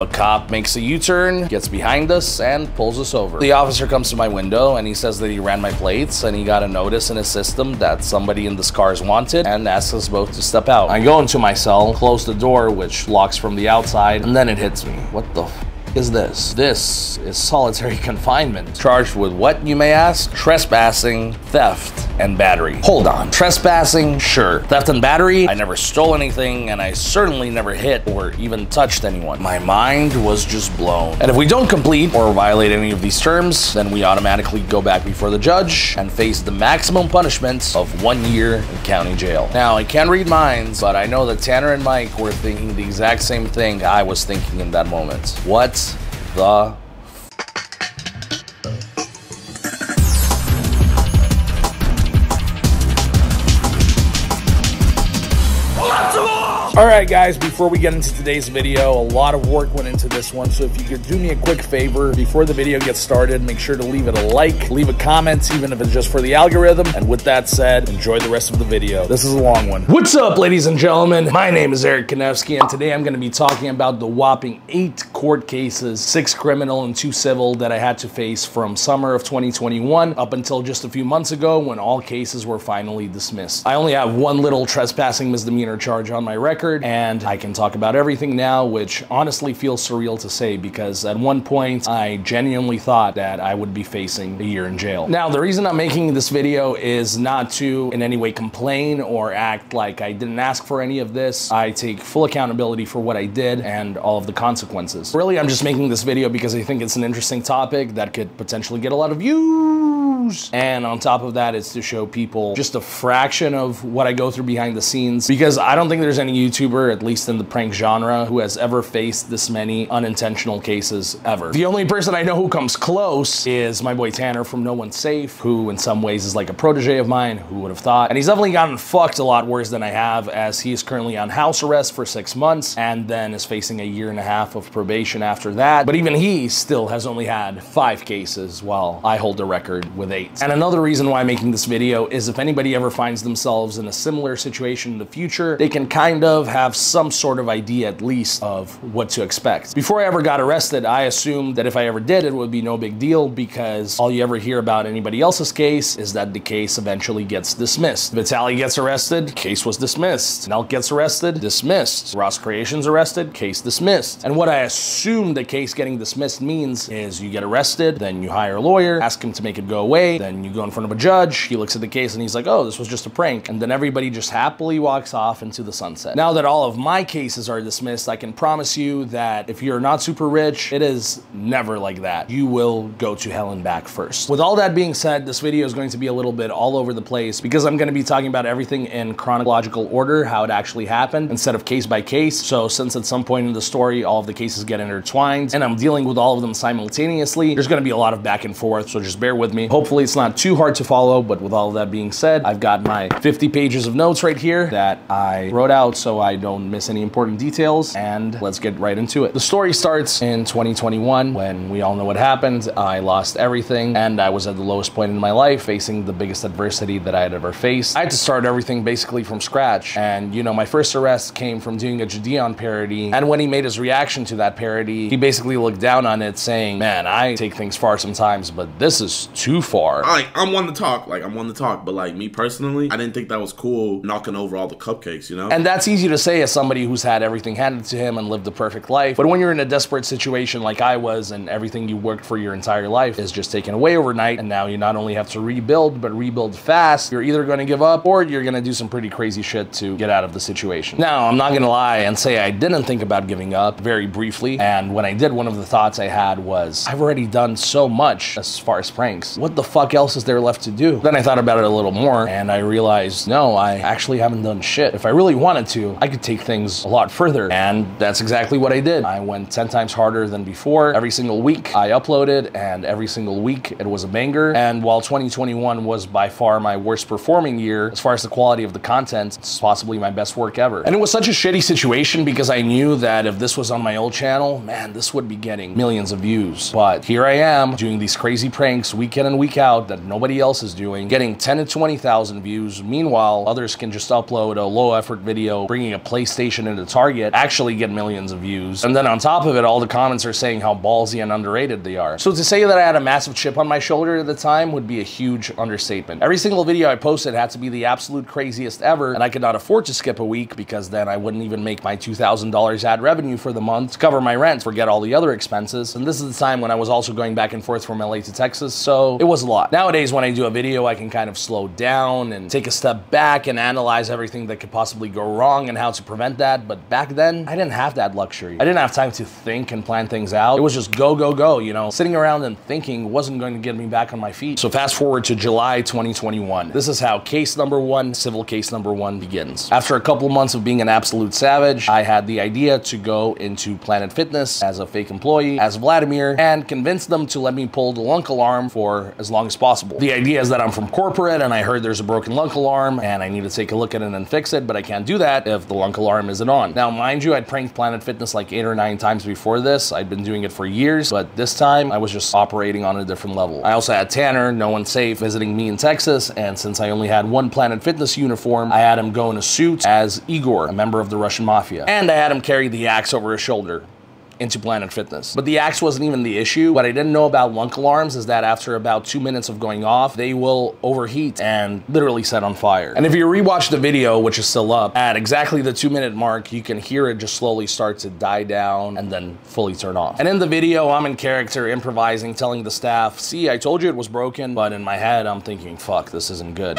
A cop makes a U-turn, gets behind us, and pulls us over. The officer comes to my window and he says that he ran my plates and he got a notice in his system that somebody in this car is wanted and asks us both to step out. I go into my cell, close the door, which locks from the outside, and then it hits me. What the f is this? This is solitary confinement. Charged with what, you may ask? Trespassing, theft, and battery. Hold on. Trespassing? Sure. Theft and battery? I never stole anything, and I certainly never hit or even touched anyone. My mind was just blown. And if we don't complete or violate any of these terms, then we automatically go back before the judge and face the maximum punishment of 1 year in county jail. Now, I can't read minds, but I know that Tanner and Mike were thinking the exact same thing I was thinking in that moment. What the Alright guys, before we get into today's video, a lot of work went into this one, so if you could do me a quick favor before the video gets started, make sure to leave it a like, leave a comment, even if it's just for the algorithm, and with that said, enjoy the rest of the video. This is a long one. What's up, ladies and gentlemen? My name is EricKanevskiy, and today I'm going to be talking about the whopping 8 court cases, 6 criminal and 2 civil, that I had to face from summer of 2021 up until just a few months ago when all cases were finally dismissed. I only have one little trespassing misdemeanor charge on my record, and I can talk about everything now, which honestly feels surreal to say because at one point I genuinely thought that I would be facing a year in jail. Now, the reason I'm making this video is not to in any way complain or act like I didn't ask for any of this. I take full accountability for what I did and all of the consequences. Really, I'm just making this video because I think it's an interesting topic that could potentially get a lot of views. And on top of that, it's to show people just a fraction of what I go through behind the scenes, because I don't think there's any YouTuber, at least in the prank genre, who has ever faced this many unintentional cases ever. The only person I know who comes close is my boy Tanner from No One's Safe, who in some ways is like a protege of mine. Who would have thought? And he's definitely gotten fucked a lot worse than I have, as he is currently on house arrest for 6 months and then is facing a 1.5 years of probation after that. But even he still has only had 5 cases while I hold the record with 8. And another reason why I'm making this video is if anybody ever finds themselves in a similar situation in the future, they can kind of have some sort of idea at least of what to expect. Before I ever got arrested, I assumed that if I ever did, it would be no big deal, because all you ever hear about anybody else's case is that the case eventually gets dismissed. Vitaly gets arrested, case was dismissed. Nelk gets arrested, dismissed. Ross Creations arrested, case dismissed. And what I assume the case getting dismissed means is you get arrested, then you hire a lawyer, ask him to make it go away, then you go in front of a judge, he looks at the case and he's like, oh, this was just a prank. And then everybody just happily walks off into the sunset. Now that all of my cases are dismissed, I can promise you that if you're not super rich, it is never like that. You will go to hell and back first. With all that being said, this video is going to be a little bit all over the place because I'm going to be talking about everything in chronological order, how it actually happened, instead of case by case. So since at some point in the story, all of the cases get intertwined and I'm dealing with all of them simultaneously, there's going to be a lot of back and forth, so just bear with me. Hopefully it's not too hard to follow, but with all of that being said, I've got my 50 pages of notes right here that I wrote out so I don't miss any important details, and let's get right into it. The story starts in 2021 when we all know what happened. I lost everything and I was at the lowest point in my life, facing the biggest adversity that I had ever faced. I had to start everything basically from scratch, and you know, my first arrest came from doing a Jidion parody, and when he made his reaction to that parody, he basically looked down on it saying, man, I take things far sometimes, but this is too far. I'm one to talk, but like me personally, I didn't think that was cool knocking over all the cupcakes, you know? And that's easy to say as somebody who's had everything handed to him and lived a perfect life. But when you're in a desperate situation like I was, and everything you worked for your entire life is just taken away overnight, and now you not only have to rebuild, but rebuild fast, you're either going to give up or you're going to do some pretty crazy shit to get out of the situation. Now, I'm not going to lie and say I didn't think about giving up, very briefly. And when I did, one of the thoughts I had was, I've already done so much as far as pranks. What the fuck else is there left to do? Then I thought about it a little more and I realized, no, I actually haven't done shit. If I really wanted to, I could take things a lot further. And that's exactly what I did. I went 10 times harder than before. Every single week I uploaded, and every single week it was a banger. And while 2021 was by far my worst performing year, as far as the quality of the content, it's possibly my best work ever. And it was such a shitty situation because I knew that if this was on my old channel, man, this would be getting millions of views. But here I am doing these crazy pranks week in and week out that nobody else is doing, getting 10 to 20,000 views. Meanwhile, others can just upload a low effort video, bringing a PlayStation into Target, actually get millions of views. And then on top of it, all the comments are saying how ballsy and underrated they are. So to say that I had a massive chip on my shoulder at the time would be a huge understatement. Every single video I posted had to be the absolute craziest ever, and I could not afford to skip a week because then I wouldn't even make my $2,000 ad revenue for the month to cover my rent, forget all the other expenses. And this is the time when I was also going back and forth from LA to Texas, so it was a lot. Nowadays, when I do a video, I can kind of slow down and take a step back and analyze everything that could possibly go wrong and how to prevent that. But back then, I didn't have that luxury. I didn't have time to think and plan things out. It was just go, go, go, you know? Sitting around and thinking wasn't going to get me back on my feet. So fast forward to July 2021. This is how case number one, civil case number one, begins. After a couple months of being an absolute savage, I had the idea to go into Planet Fitness as a fake employee, as Vladimir, and convince them to let me pull the lunk alarm for as long as possible. The idea is that I'm from corporate and I heard there's a broken lunk alarm and I need to take a look at it and fix it, but I can't do that if the lunk alarm isn't on. Now, mind you, I'd pranked Planet Fitness like 8 or 9 times before this. I'd been doing it for years, but this time I was just operating on a different level. I also had Tanner, no one safe, visiting me in Texas, and since I only had one Planet Fitness uniform, I had him go in a suit as Igor, a member of the Russian mafia, and I had him carry the axe over his shoulder into Planet Fitness. But the axe wasn't even the issue. What I didn't know about lunk alarms is that after about 2 minutes of going off, they will overheat and literally set on fire. And if you rewatch the video, which is still up, at exactly the 2-minute mark, you can hear it just slowly start to die down and then fully turn off. And in the video, I'm in character improvising, telling the staff, see, I told you it was broken, but in my head, I'm thinking, fuck, this isn't good.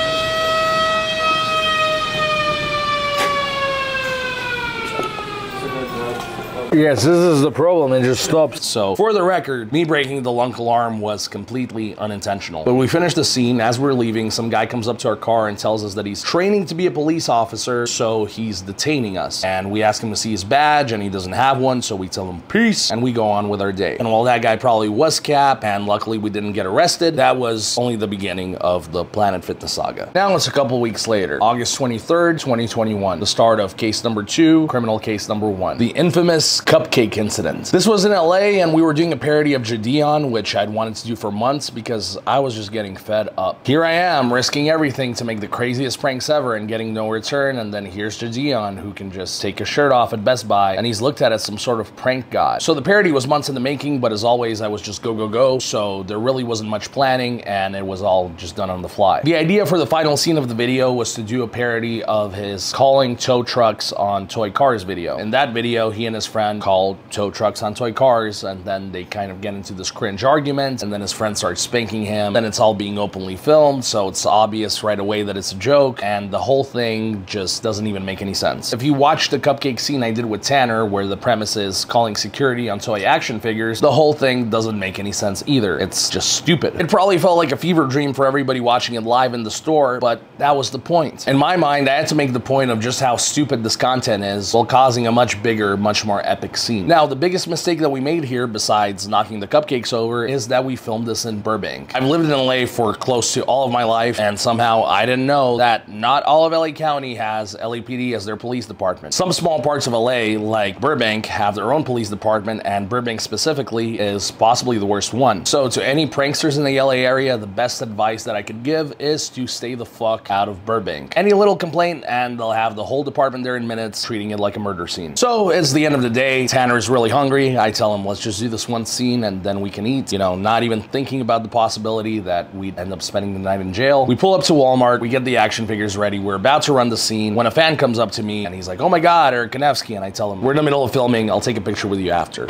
Yes, this is the problem. It just stopped. So, for the record, me breaking the lunk alarm was completely unintentional. But we finished the scene. As we're leaving, some guy comes up to our car and tells us that he's training to be a police officer, so he's detaining us. And we ask him to see his badge, and he doesn't have one, so we tell him peace, and we go on with our day. And while that guy probably was cap, and luckily we didn't get arrested, that was only the beginning of the Planet Fitness saga. Now it's a couple weeks later, August 23rd, 2021, the start of case number 2, criminal case number 1, the infamous cupcake incident. This was in LA, and we were doing a parody of Jidion, which I'd wanted to do for months because I was just getting fed up. Here I am, risking everything to make the craziest pranks ever and getting no return, and then here's Jidion, who can just take his shirt off at Best Buy, and he's looked at as some sort of prank god. So the parody was months in the making, but as always, I was just go, go, go, so there really wasn't much planning, and it was all just done on the fly. The idea for the final scene of the video was to do a parody of his calling tow trucks on toy cars video. In that video, he and his friend called tow trucks on toy cars, and then they kind of get into this cringe argument, and then his friend starts spanking him. Then it's all being openly filmed, so it's obvious right away that it's a joke, and the whole thing just doesn't even make any sense. If you watch the cupcake scene I did with Tanner, where the premise is calling security on toy action figures, the whole thing doesn't make any sense either. It's just stupid. It probably felt like a fever dream for everybody watching it live in the store, but that was the point. In my mind, I had to make the point of just how stupid this content is while causing a much bigger, much more epic scene. Now, the biggest mistake that we made here, besides knocking the cupcakes over, is that we filmed this in Burbank. I've lived in LA for close to all of my life, and somehow I didn't know that not all of LA County has LAPD as their police department. Some small parts of LA, like Burbank, have their own police department, and Burbank specifically is possibly the worst one. So to any pranksters in the LA area, the best advice that I could give is to stay the fuck out of Burbank. Any little complaint, and they'll have the whole department there in minutes, treating it like a murder scene. So it's the end of the day. Tanner's really hungry. I tell him, let's just do this one scene and then we can eat, you know, not even thinking about the possibility that we'd end up spending the night in jail. We pull up to Walmart, we get the action figures ready, we're about to run the scene when a fan comes up to me and he's like, oh my god, EricKanevskiy, and I tell him, we're in the middle of filming, I'll take a picture with you after.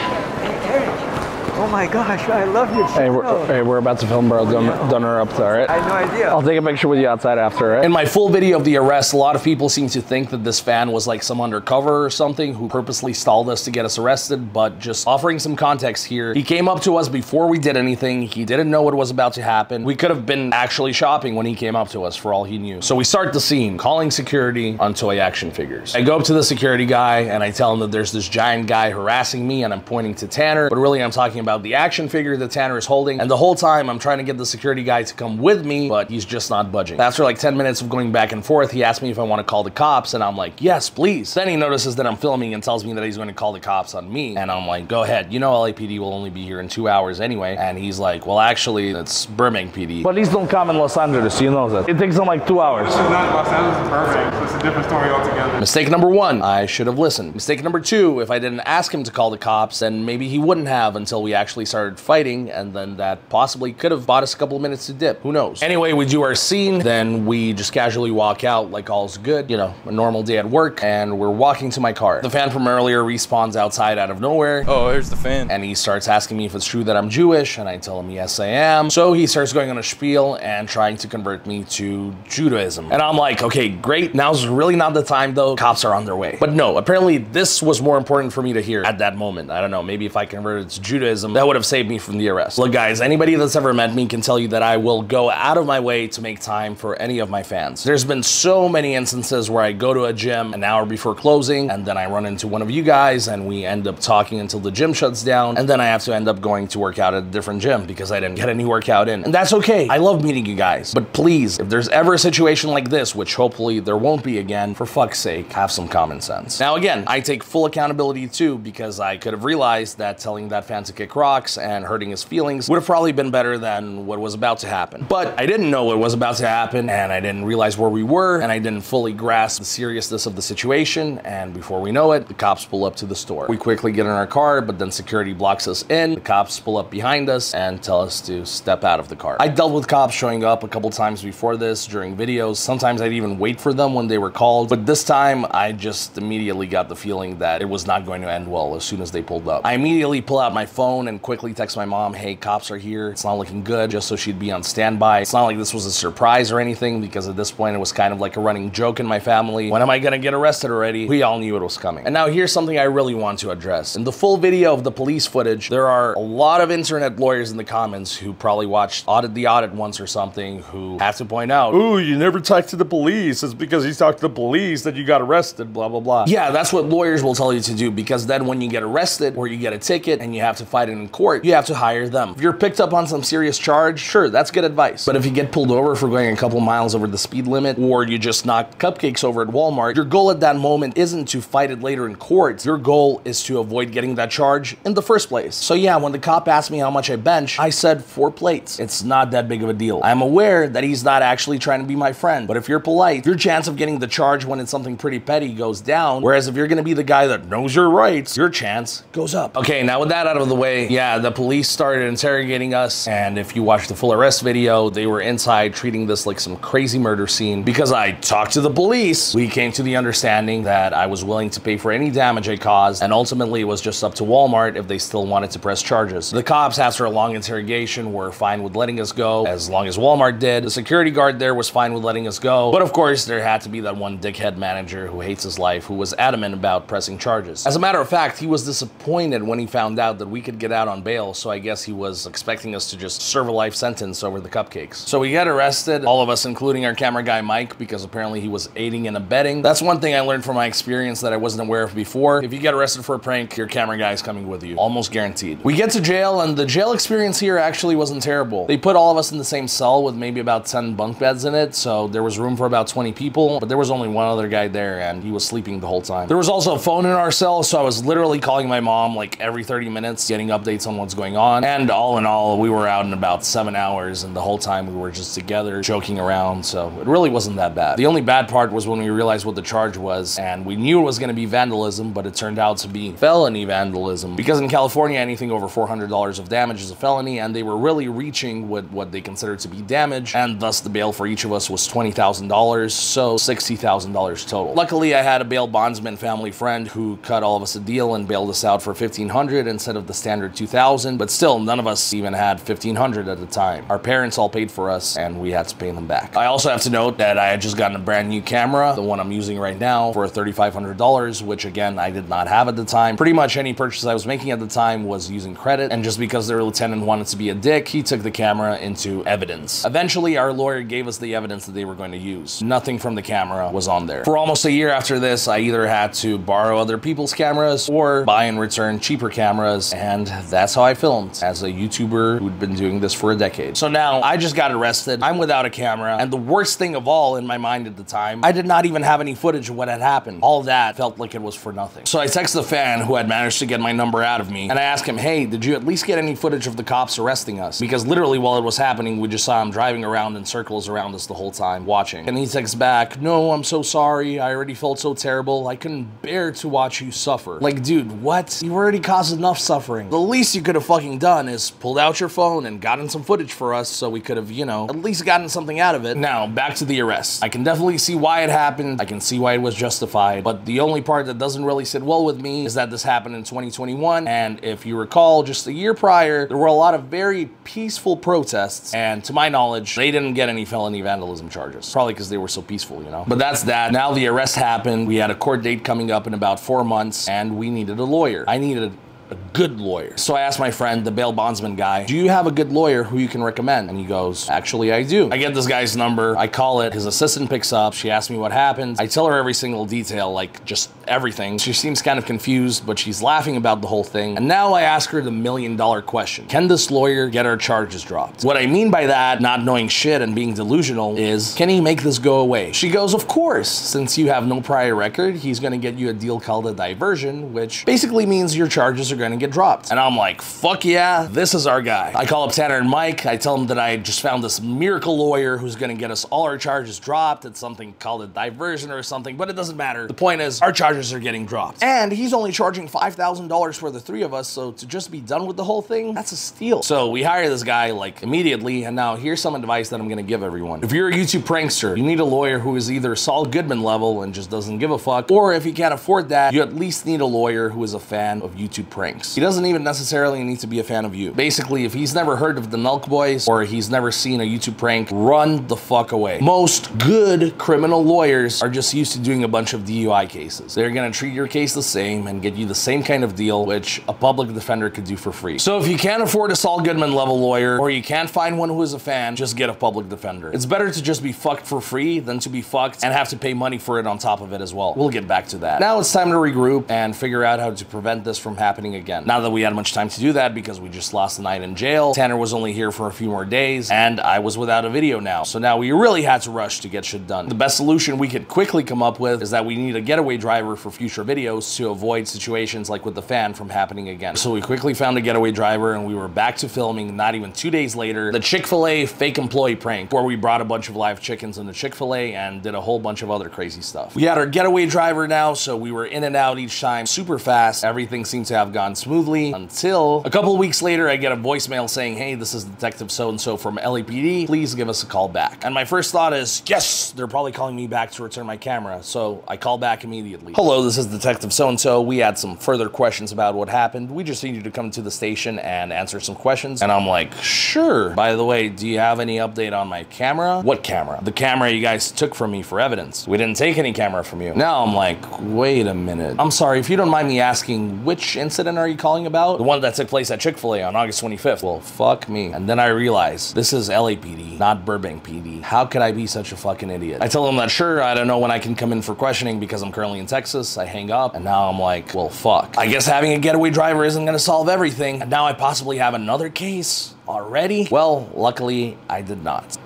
Oh my gosh, I love your channel. Hey, we're about to film, bro. Don't interrupt, all right? I had no idea. I'll take a picture with you outside after, right? In my full video of the arrest, a lot of people seem to think that this fan was like some undercover or something who purposely stalled us to get us arrested, but just offering some context here, he came up to us before we did anything. He didn't know what was about to happen. We could have been actually shopping when he came up to us for all he knew. So we start the scene, calling security on toy action figures. I go up to the security guy and I tell him that there's this giant guy harassing me and I'm pointing to Tanner, but really I'm talking about about the action figure that Tanner is holding, and the whole time I'm trying to get the security guy to come with me, but he's just not budging. After like 10 minutes of going back and forth, he asked me if I want to call the cops, and I'm like, yes, please. Then he notices that I'm filming and tells me that he's going to call the cops on me, and I'm like, go ahead. You know LAPD will only be here in 2 hours anyway. And he's like, well, actually, it's Burbank PD. Police don't come in Los Angeles, you know that. It takes them like 2 hours. This is not Los Angeles, Burbank. It's a different story altogether. Mistake number one, I should have listened. Mistake number two, if I didn't ask him to call the cops, then maybe he wouldn't have until we actually started fighting, and then that possibly could have bought us a couple of minutes to dip. Who knows? Anyway, we do our scene, then we just casually walk out like all's good, you know, a normal day at work, and we're walking to my car. The fan from earlier respawns outside out of nowhere. Oh, here's the fan. And he starts asking me if it's true that I'm Jewish, and I tell him yes I am. So he starts going on a spiel and trying to convert me to Judaism. And I'm like, okay, great, now's really not the time though, cops are on their way. But no, apparently this was more important for me to hear at that moment. I don't know, maybe if I converted to Judaism, that would have saved me from the arrest. Look guys, anybody that's ever met me can tell you that I will go out of my way to make time for any of my fans. There's been so many instances where I go to a gym an hour before closing, and then I run into one of you guys and we end up talking until the gym shuts down, and then I have to end up going to work out at a different gym because I didn't get any workout in. And that's okay. I love meeting you guys. But please, if there's ever a situation like this, which hopefully there won't be again, for fuck's sake, have some common sense. Now again, I take full accountability too, because I could have realized that telling that fan to kick rocks and hurting his feelings would have probably been better than what was about to happen. But I didn't know what was about to happen, and I didn't realize where we were, and I didn't fully grasp the seriousness of the situation, and before we know it, the cops pull up to the store. We quickly get in our car, but then security blocks us in. The cops pull up behind us and tell us to step out of the car. I dealt with cops showing up a couple times before this during videos. Sometimes I'd even wait for them when they were called, but this time I just immediately got the feeling that it was not going to end well as soon as they pulled up. I immediately pull out my phone and quickly text my mom, hey, cops are here. It's not looking good, just so she'd be on standby. It's not like this was a surprise or anything, because at this point it was kind of like a running joke in my family. When am I gonna get arrested already? We all knew it was coming. And now here's something I really want to address. In the full video of the police footage, there are a lot of internet lawyers in the comments who probably watched Audit the Audit once or something who have to point out, ooh, you never talked to the police. It's because you talked to the police that you got arrested, blah, blah, blah. Yeah, that's what lawyers will tell you to do, because then when you get arrested or you get a ticket and you have to fight it in court, you have to hire them. If you're picked up on some serious charge, sure, that's good advice. But if you get pulled over for going a couple miles over the speed limit, or you just knocked cupcakes over at Walmart, your goal at that moment isn't to fight it later in court. Your goal is to avoid getting that charge in the first place. So yeah, when the cop asked me how much I bench, I said 4 plates. It's not that big of a deal. I'm aware that he's not actually trying to be my friend, but if you're polite, your chance of getting the charge when it's something pretty petty goes down, whereas if you're gonna be the guy that knows your rights, your chance goes up. Okay, now with that out of the way, yeah, the police started interrogating us, and if you watch the full arrest video, they were inside treating this like some crazy murder scene. Because I talked to the police, we came to the understanding that I was willing to pay for any damage I caused, and ultimately it was just up to Walmart if they still wanted to press charges. The cops, after a long interrogation, were fine with letting us go, as long as Walmart did. The security guard there was fine with letting us go, but of course there had to be that one dickhead manager who hates his life who was adamant about pressing charges. As a matter of fact, he was disappointed when he found out that we could get out on bail, so I guess he was expecting us to just serve a life sentence over the cupcakes. So we got arrested, all of us, including our camera guy Mike, because apparently he was aiding and abetting. That's one thing I learned from my experience that I wasn't aware of before. If you get arrested for a prank, your camera guy is coming with you. Almost guaranteed. We get to jail, and the jail experience here actually wasn't terrible. They put all of us in the same cell with maybe about 10 bunk beds in it, so there was room for about 20 people, but there was only one other guy there, and he was sleeping the whole time. There was also a phone in our cell, so I was literally calling my mom like every 30 minutes, getting updates on what's going on, and all in all, we were out in about 7 hours, and the whole time we were just together, joking around, so it really wasn't that bad. The only bad part was when we realized what the charge was, and we knew it was going to be vandalism, but it turned out to be felony vandalism, because in California, anything over $400 of damage is a felony, and they were really reaching with what they considered to be damage, and thus the bail for each of us was $20,000, so $60,000 total. Luckily, I had a bail bondsman family friend who cut all of us a deal and bailed us out for $1,500 instead of the standard $2,000, but still, none of us even had $1,500 at the time. Our parents all paid for us, and we had to pay them back. I also have to note that I had just gotten a brand new camera, the one I'm using right now, for $3,500, which again, I did not have at the time. Pretty much any purchase I was making at the time was using credit, and just because the lieutenant wanted to be a dick, he took the camera into evidence. Eventually, our lawyer gave us the evidence that they were going to use. Nothing from the camera was on there. For almost a year after this, I either had to borrow other people's cameras or buy and return cheaper cameras, and that's how I filmed as a YouTuber who'd been doing this for a decade. So now I just got arrested. I'm without a camera. And the worst thing of all in my mind at the time, I did not even have any footage of what had happened. All that felt like it was for nothing. So I text the fan who had managed to get my number out of me, and I asked him, hey, did you at least get any footage of the cops arresting us? Because literally while it was happening, we just saw him driving around in circles around us the whole time, watching. And he texts back, no, I'm so sorry. I already felt so terrible. I couldn't bear to watch you suffer. Like, dude, what? You already caused enough suffering. The least you could have fucking done is pulled out your phone and gotten some footage for us so we could have, you know, at least gotten something out of it. Now, back to the arrest. I can definitely see why it happened. I can see why it was justified. But the only part that doesn't really sit well with me is that this happened in 2021. And if you recall, just a year prior, there were a lot of very peaceful protests. And to my knowledge, they didn't get any felony vandalism charges. Probably because they were so peaceful, you know? But that's that. Now the arrest happened. We had a court date coming up in about 4 months, and we needed a lawyer. I needed a good lawyer. So I asked my friend, the bail bondsman guy, do you have a good lawyer who you can recommend? And he goes, actually, I do. I get this guy's number. I call it. His assistant picks up. She asks me what happened. I tell her every single detail, like just everything. She seems kind of confused, but she's laughing about the whole thing. And now I ask her the million-dollar question. Can this lawyer get our charges dropped? What I mean by that, not knowing shit and being delusional, is can he make this go away? She goes, of course. Since you have no prior record, he's going to get you a deal called a diversion, which basically means your charges are going to get dropped. And I'm like, fuck yeah, this is our guy. I call up Tanner and Mike. I tell them that I just found this miracle lawyer who's going to get us all our charges dropped. It's something called a diversion or something, but it doesn't matter. The point is, our charges are getting dropped. And he's only charging $5,000 for the three of us, so to just be done with the whole thing, that's a steal. So we hire this guy like immediately, and now here's some advice that I'm going to give everyone. If you're a YouTube prankster, you need a lawyer who is either Saul Goodman level and just doesn't give a fuck, or if you can't afford that, you at least need a lawyer who is a fan of YouTube pranks. He doesn't even necessarily need to be a fan of you. Basically, if he's never heard of the Nelk Boys or he's never seen a YouTube prank, run the fuck away. Most good criminal lawyers are just used to doing a bunch of DUI cases. They're gonna treat your case the same and get you the same kind of deal, which a public defender could do for free. So if you can't afford a Saul Goodman level lawyer, or you can't find one who is a fan, just get a public defender. It's better to just be fucked for free than to be fucked and have to pay money for it on top of it as well. We'll get back to that. Now it's time to regroup and figure out how to prevent this from happening again. Now that we had much time to do that because we just lost the night in jail, Tanner was only here for a few more days, and I was without a video now. So now we really had to rush to get shit done. The best solution we could quickly come up with is that we need a getaway driver for future videos to avoid situations like with the fan from happening again. So we quickly found a getaway driver, and we were back to filming not even 2 days later, the Chick-Fil-A Fake Employee Prank, where we brought a bunch of live chickens into Chick-fil-A and did a whole bunch of other crazy stuff. We had our getaway driver now, so we were in and out each time super fast. Everything seemed to have gone smoothly until a couple of weeks later, I get a voicemail saying, hey, this is Detective so-and-so from LAPD. Please give us a call back. And my first thought is, yes, they're probably calling me back to return my camera. So I call back immediately. Hello, this is Detective so-and-so. We had some further questions about what happened. We just need you to come to the station and answer some questions. And I'm like, sure. By the way, do you have any update on my camera? What camera? The camera you guys took from me for evidence. We didn't take any camera from you. Now I'm like, wait a minute. I'm sorry, if you don't mind me asking, which incident are you calling about? The one that took place at Chick-fil-A on August 25th. Well, fuck me. And then I realized this is LAPD, not Burbank PD. How could I be such a fucking idiot? I tell them that sure, I don't know when I can come in for questioning because I'm currently in Texas. I hang up, and now I'm like, well, fuck. I guess having a getaway driver isn't gonna solve everything. And now I possibly have another case already? Well, luckily, I did not.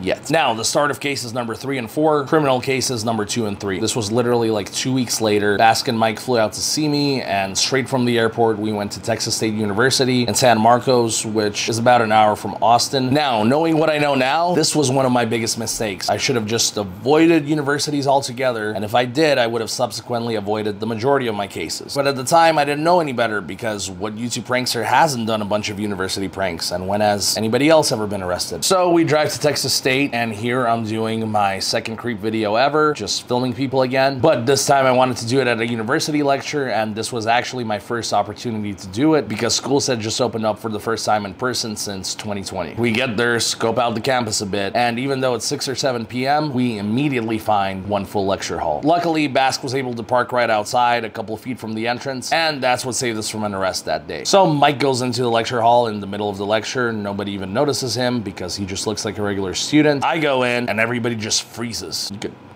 Yet. Now, the start of cases number 3 and 4, criminal cases number 2 and 3. This was literally like 2 weeks later. Bask and Mike flew out to see me, and straight from the airport, we went to Texas State University in San Marcos, which is about an hour from Austin. Now, knowing what I know now, this was one of my biggest mistakes. I should have just avoided universities altogether, and if I did, I would have subsequently avoided the majority of my cases. But at the time, I didn't know any better because what YouTube prankster hasn't done a bunch of university pranks, and when has anybody else ever been arrested? So we drive to Texas State, and here I'm doing my second creep video ever, just filming people again. But this time I wanted to do it at a university lecture, and this was actually my first opportunity to do it because schools had just opened up for the first time in person since 2020. We get there, scope out the campus a bit, and even though it's 6 or 7 p.m., we immediately find one full lecture hall. Luckily, Bask was able to park right outside, a couple of feet from the entrance, and that's what saved us from an arrest that day. So Mike goes into the lecture hall in the middle of the lecture. Nobody even notices him because he just looks like a regular student. I go in and everybody just freezes.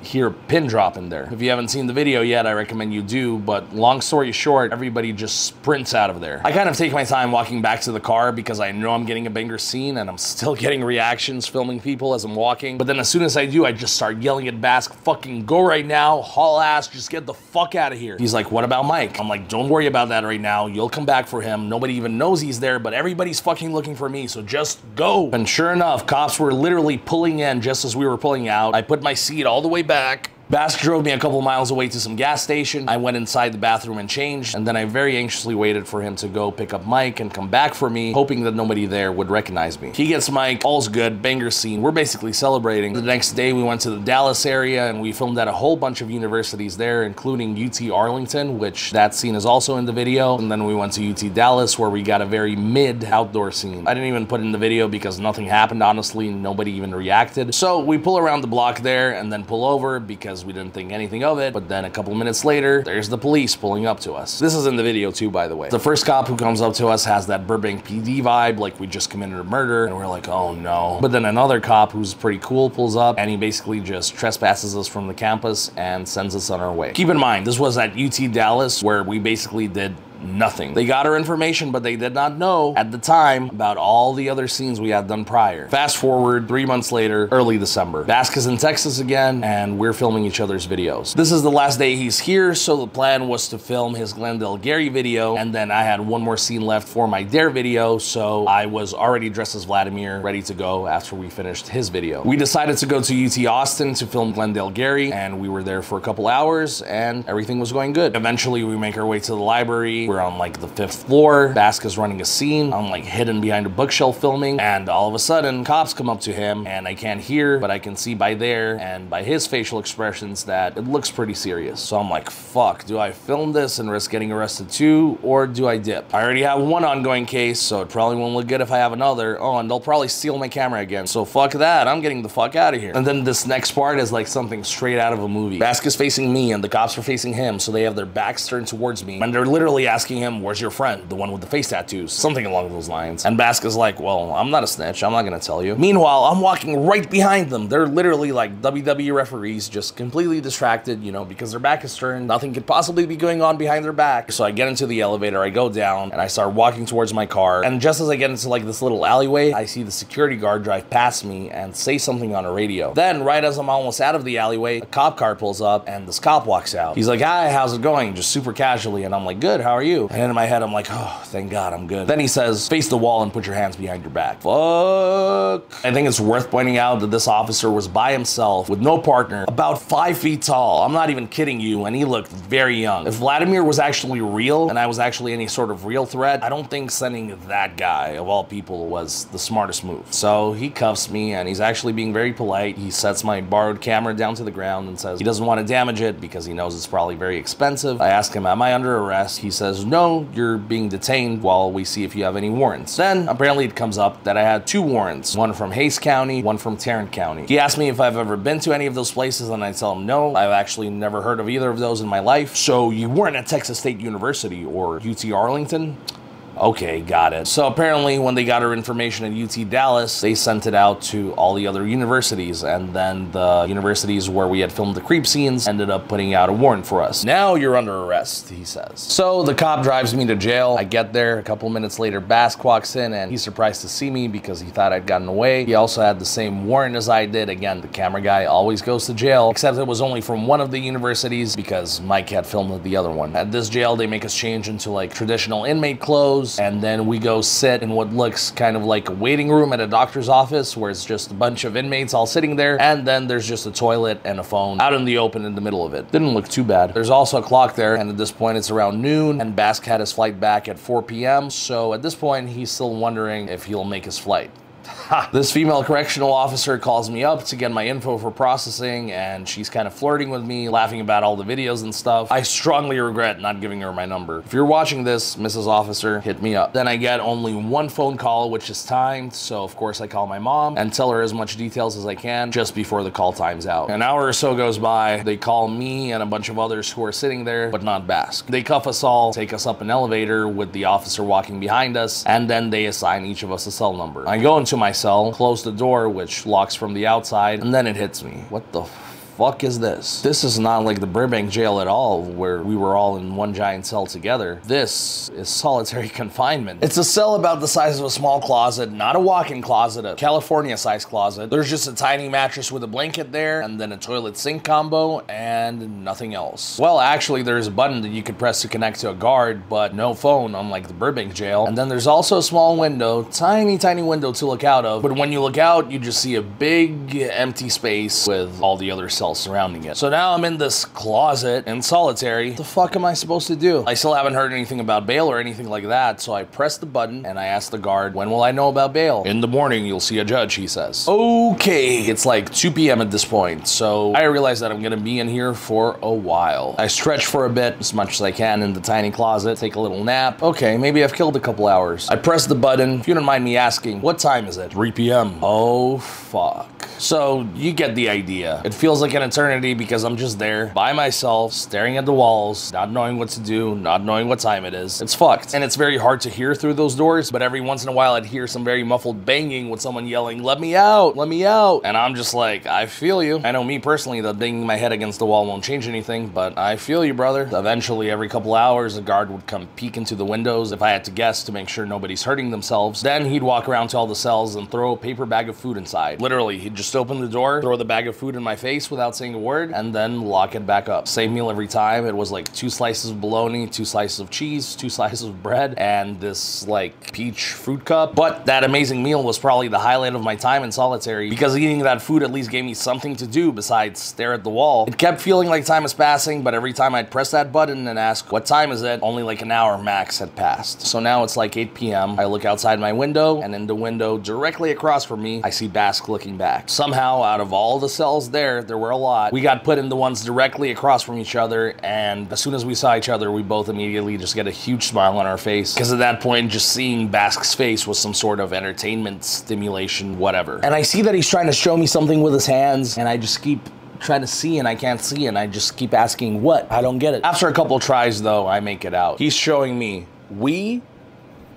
hear a pin drop in there. If you haven't seen the video yet, I recommend you do, but long story short, everybody just sprints out of there. I kind of take my time walking back to the car because I know I'm getting a banger scene and I'm still getting reactions filming people as I'm walking. But then as soon as I do, I just start yelling at Bask, fucking go right now, haul ass, just get the fuck out of here. He's like, what about Mike? I'm like, don't worry about that right now. You'll come back for him. Nobody even knows he's there, but everybody's fucking looking for me, so just go. And sure enough, cops were literally pulling in just as we were pulling out. I put my seat all the way back. Bask drove me a couple miles away to some gas station. I went inside the bathroom and changed, and then I very anxiously waited for him to go pick up Mike and come back for me, hoping that nobody there would recognize me. He gets Mike, all's good, banger scene. We're basically celebrating. The next day we went to the Dallas area and we filmed at a whole bunch of universities there, including UT Arlington, which that scene is also in the video. And then we went to UT Dallas where we got a very mid outdoor scene. I didn't even put in the video because nothing happened, honestly. Nobody even reacted. So we pull around the block there and then pull over because we didn't think anything of it. But then a couple minutes later, there's the police pulling up to us. This is in the video too, by the way. The first cop who comes up to us has that Burbank PD vibe, like we just committed a murder, and we're like, oh no. But then another cop who's pretty cool pulls up and he basically just trespasses us from the campus and sends us on our way. Keep in mind, this was at UT Dallas where we basically did nothing. They got our information, but they did not know at the time about all the other scenes we had done prior. Fast forward 3 months later, early December. Bask is in Texas again, and we're filming each other's videos. This is the last day he's here, so the plan was to film his Glendale Gary video, and then I had one more scene left for my Dare video, so I was already dressed as Vladimir, ready to go after we finished his video. We decided to go to UT Austin to film Glendale Gary, and we were there for a couple hours, and everything was going good. Eventually, we make our way to the library. We're on like the 5th floor. Bask is running a scene. I'm like hidden behind a bookshelf filming, and all of a sudden cops come up to him, and I can't hear, but I can see by there and by his facial expressions that it looks pretty serious. So I'm like, fuck, do I film this and risk getting arrested too, or do I dip? I already have one ongoing case, so it probably won't look good if I have another. Oh, and they'll probably steal my camera again. So fuck that, I'm getting the fuck out of here. And then this next part is like something straight out of a movie. Bask is facing me and the cops are facing him, so they have their backs turned towards me, and they're literally asking him, where's your friend? The one with the face tattoos. Something along those lines. And Bask is like, well, I'm not a snitch. I'm not gonna tell you. Meanwhile, I'm walking right behind them. They're literally like WWE referees, just completely distracted, you know, because their back is turned. Nothing could possibly be going on behind their back. So I get into the elevator, I go down, and I start walking towards my car. And just as I get into like this little alleyway, I see the security guard drive past me and say something on a radio. Then, right as I'm almost out of the alleyway, a cop car pulls up and this cop walks out. He's like, hi, how's it going? Just super casually. And I'm like, good, how are you? And in my head, I'm like, oh, thank God, I'm good. Then he says, face the wall and put your hands behind your back. Fuck. I think it's worth pointing out that this officer was by himself with no partner, about 5 feet tall. I'm not even kidding you, and he looked very young. If Vladimir was actually real and I was actually any sort of real threat, I don't think sending that guy, of all people, was the smartest move. So he cuffs me, and he's actually being very polite. He sets my borrowed camera down to the ground and says he doesn't want to damage it because he knows it's probably very expensive. I ask him, am I under arrest? He says, no, you're being detained while we see if you have any warrants. Then apparently it comes up that I had 2 warrants, one from Hays County, one from Tarrant County. He asked me if I've ever been to any of those places, and I tell him no, I've actually never heard of either of those in my life. So you weren't at Texas State University or UT Arlington? Okay, got it. So apparently when they got our information at UT Dallas, they sent it out to all the other universities, and then the universities where we had filmed the creep scenes ended up putting out a warrant for us. Now you're under arrest, he says. So the cop drives me to jail. I get there. A couple minutes later, Bask walks in, and he's surprised to see me because he thought I'd gotten away. He also had the same warrant as I did. Again, the camera guy always goes to jail, except it was only from one of the universities because Mike had filmed at the other one. At this jail, they make us change into like traditional inmate clothes, and then we go sit in what looks kind of like a waiting room at a doctor's office where it's just a bunch of inmates all sitting there, and then there's just a toilet and a phone out in the open in the middle of it. Didn't look too bad. There's also a clock there, and at this point it's around noon, and Bask had his flight back at 4 p.m. So at this point he's still wondering if he'll make his flight. This female correctional officer calls me up to get my info for processing, and she's kind of flirting with me, laughing about all the videos and stuff. I strongly regret not giving her my number. If you're watching this, Mrs. Officer, hit me up. Then I get only one phone call, which is timed, so of course I call my mom and tell her as much details as I can just before the call time's out. An hour or so goes by. They call me and a bunch of others who are sitting there, but not Bask. They cuff us all, take us up an elevator with the officer walking behind us, and then they assign each of us a cell number. I go into my cell, close the door, which locks from the outside, and then it hits me. What the fuck is this? This is not like the Burbank jail at all, where we were all in one giant cell together. This is solitary confinement. It's a cell about the size of a small closet, not a walk-in closet, a California-sized closet. There's just a tiny mattress with a blanket there, and then a toilet sink combo, and nothing else. Well, actually, there's a button that you could press to connect to a guard, but no phone, unlike the Burbank jail. And then there's also a small window, tiny window to look out of, but when you look out, you just see a big empty space with all the other cells surrounding it. So now I'm in this closet in solitary. What the fuck am I supposed to do? I still haven't heard anything about bail or anything like that, so I press the button and I ask the guard, when will I know about bail? In the morning, you'll see a judge, he says. Okay, it's like 2 p.m. at this point, so I realize that I'm gonna be in here for a while. I stretch for a bit, as much as I can in the tiny closet, take a little nap. Okay, maybe I've killed a couple hours. I press the button. If you don't mind me asking, what time is it? 3 p.m. Oh, fuck. So you get the idea. It feels like an eternity because I'm just there by myself, staring at the walls, not knowing what to do, not knowing what time it is. It's fucked. And it's very hard to hear through those doors, but every once in a while I'd hear some very muffled banging with someone yelling, let me out, let me out. And I'm just like, I feel you. I know me personally that banging my head against the wall won't change anything, but I feel you, brother. Eventually, every couple hours, a guard would come peek into the windows, if I had to guess, to make sure nobody's hurting themselves. Then he'd walk around to all the cells and throw a paper bag of food inside. Literally, he'd just open the door, throw the bag of food in my face without saying a word, and then lock it back up. Same meal every time. It was like 2 slices of bologna, 2 slices of cheese, 2 slices of bread, and this like peach fruit cup. But that amazing meal was probably the highlight of my time in solitary because eating that food at least gave me something to do besides stare at the wall. It kept feeling like time was passing, but every time I'd press that button and ask, what time is it? Only like an hour max had passed. So now it's like 8 p.m. I look outside my window, and in the window directly across from me, I see Bask looking back. Somehow, out of all the cells there were a lot, we got put in the ones directly across from each other, and as soon as we saw each other, we both immediately just get a huge smile on our face, because at that point, just seeing Bask's face was some sort of entertainment, stimulation, whatever. And I see that he's trying to show me something with his hands, and I just keep trying to see and I can't see, and I just keep asking what? I don't get it. After a couple tries though, I make it out. He's showing me, we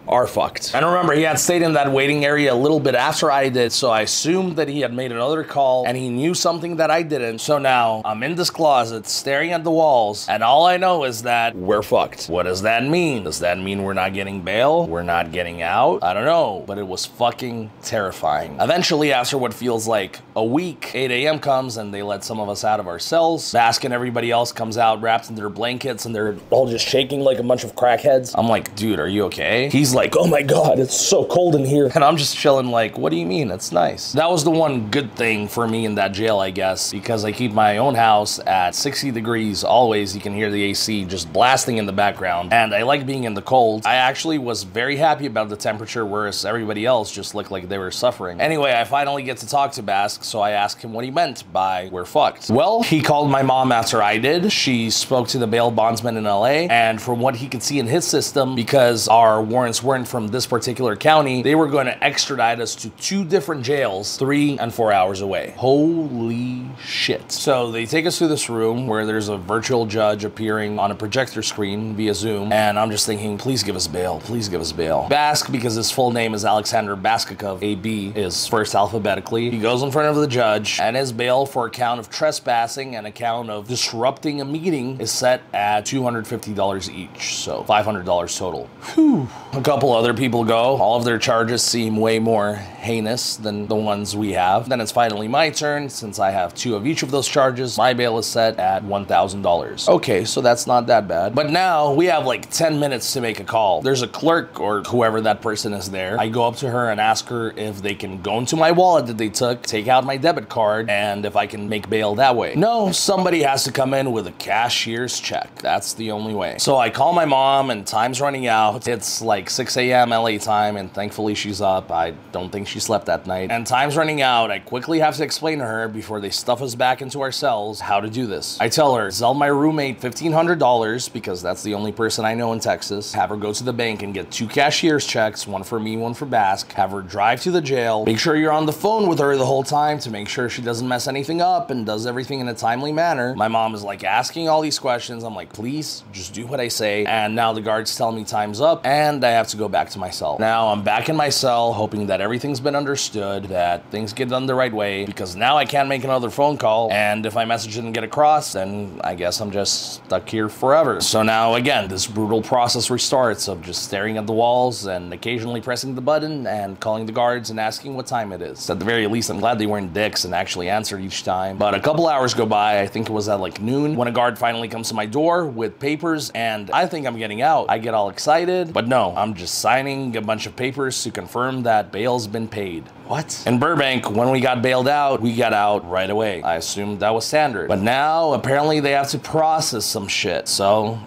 are fucked. And remember, he had stayed in that waiting area a little bit after I did, so I assumed that he had made another call and he knew something that I didn't. So now I'm in this closet staring at the walls, and all I know is that we're fucked. What does that mean? Does that mean we're not getting bail? We're not getting out? I don't know, but it was fucking terrifying. Eventually, after what feels like a week, 8 a.m. comes and they let some of us out of our cells. Bask and everybody else comes out wrapped in their blankets and they're all just shaking like a bunch of crackheads. I'm like, dude, are you okay? He's like, oh my god, it's so cold in here. And I'm just chilling like, what do you mean? It's nice. That was the one good thing for me in that jail, I guess, because I keep my own house at 60 degrees always. You can hear the AC just blasting in the background, and I like being in the cold. I actually was very happy about the temperature, whereas everybody else just looked like they were suffering. Anyway, I finally get to talk to Bask, so I asked him what he meant by we're fucked. Well, he called my mom after I did. She spoke to the bail bondsman in LA, and from what he could see in his system, because our warrants weren't from this particular county, they were going to extradite us to 2 different jails 3 and 4 hours away. Holy shit. So they take us to this room where there's a virtual judge appearing on a projector screen via Zoom, and I'm just thinking, please give us bail, please give us bail. Bask, because his full name is Alexander Baskakov, AB is first alphabetically. He goes in front of the judge, and his bail for a count of trespassing and a count of disrupting a meeting is set at $250 each, so $500 total. Whew. A couple other people go. All of their charges seem way more heinous than the ones we have. Then it's finally my turn. Since I have 2 of each of those charges, my bail is set at $1,000. Okay, so that's not that bad. But now we have like 10 minutes to make a call. There's a clerk or whoever that person is there. I go up to her and ask her if they can go into my wallet that they took, take out my debit card, and if I can make bail that way. No, somebody has to come in with a cashier's check. That's the only way. So I call my mom and time's running out. It's like 6 a.m. LA time, and thankfully she's up. I don't think she slept that night. And time's running out. I quickly have to explain to her before they stuff us back into our cells how to do this. I tell her, Zelle my roommate $1,500 because that's the only person I know in Texas. Have her go to the bank and get 2 cashier's checks, one for me, one for Bask. Have her drive to the jail. Make sure you're on the phone with her the whole time to make sure she doesn't mess anything up and does everything in a timely manner. My mom is like asking all these questions. I'm like, please, just do what I say. And now the guards tell me time's up and I have to go back to my cell. Now I'm back in my cell, hoping that everything's been understood, that things get done the right way, because now I can't make another phone call, and if my message didn't get across, then I guess I'm just stuck here forever. So now again, this brutal process restarts of just staring at the walls and occasionally pressing the button and calling the guards and asking what time it is. At the very least, I'm glad they weren't dicks and actually answered each time. But a couple hours go by, I think it was at like noon, when a guard finally comes to my door with papers, and I think I'm getting out. I get all excited, but no, I'm just signing a bunch of papers to confirm that bail's been paid. What? In Burbank, when we got bailed out, we got out right away. I assumed that was standard. But now, apparently they have to process some shit. So,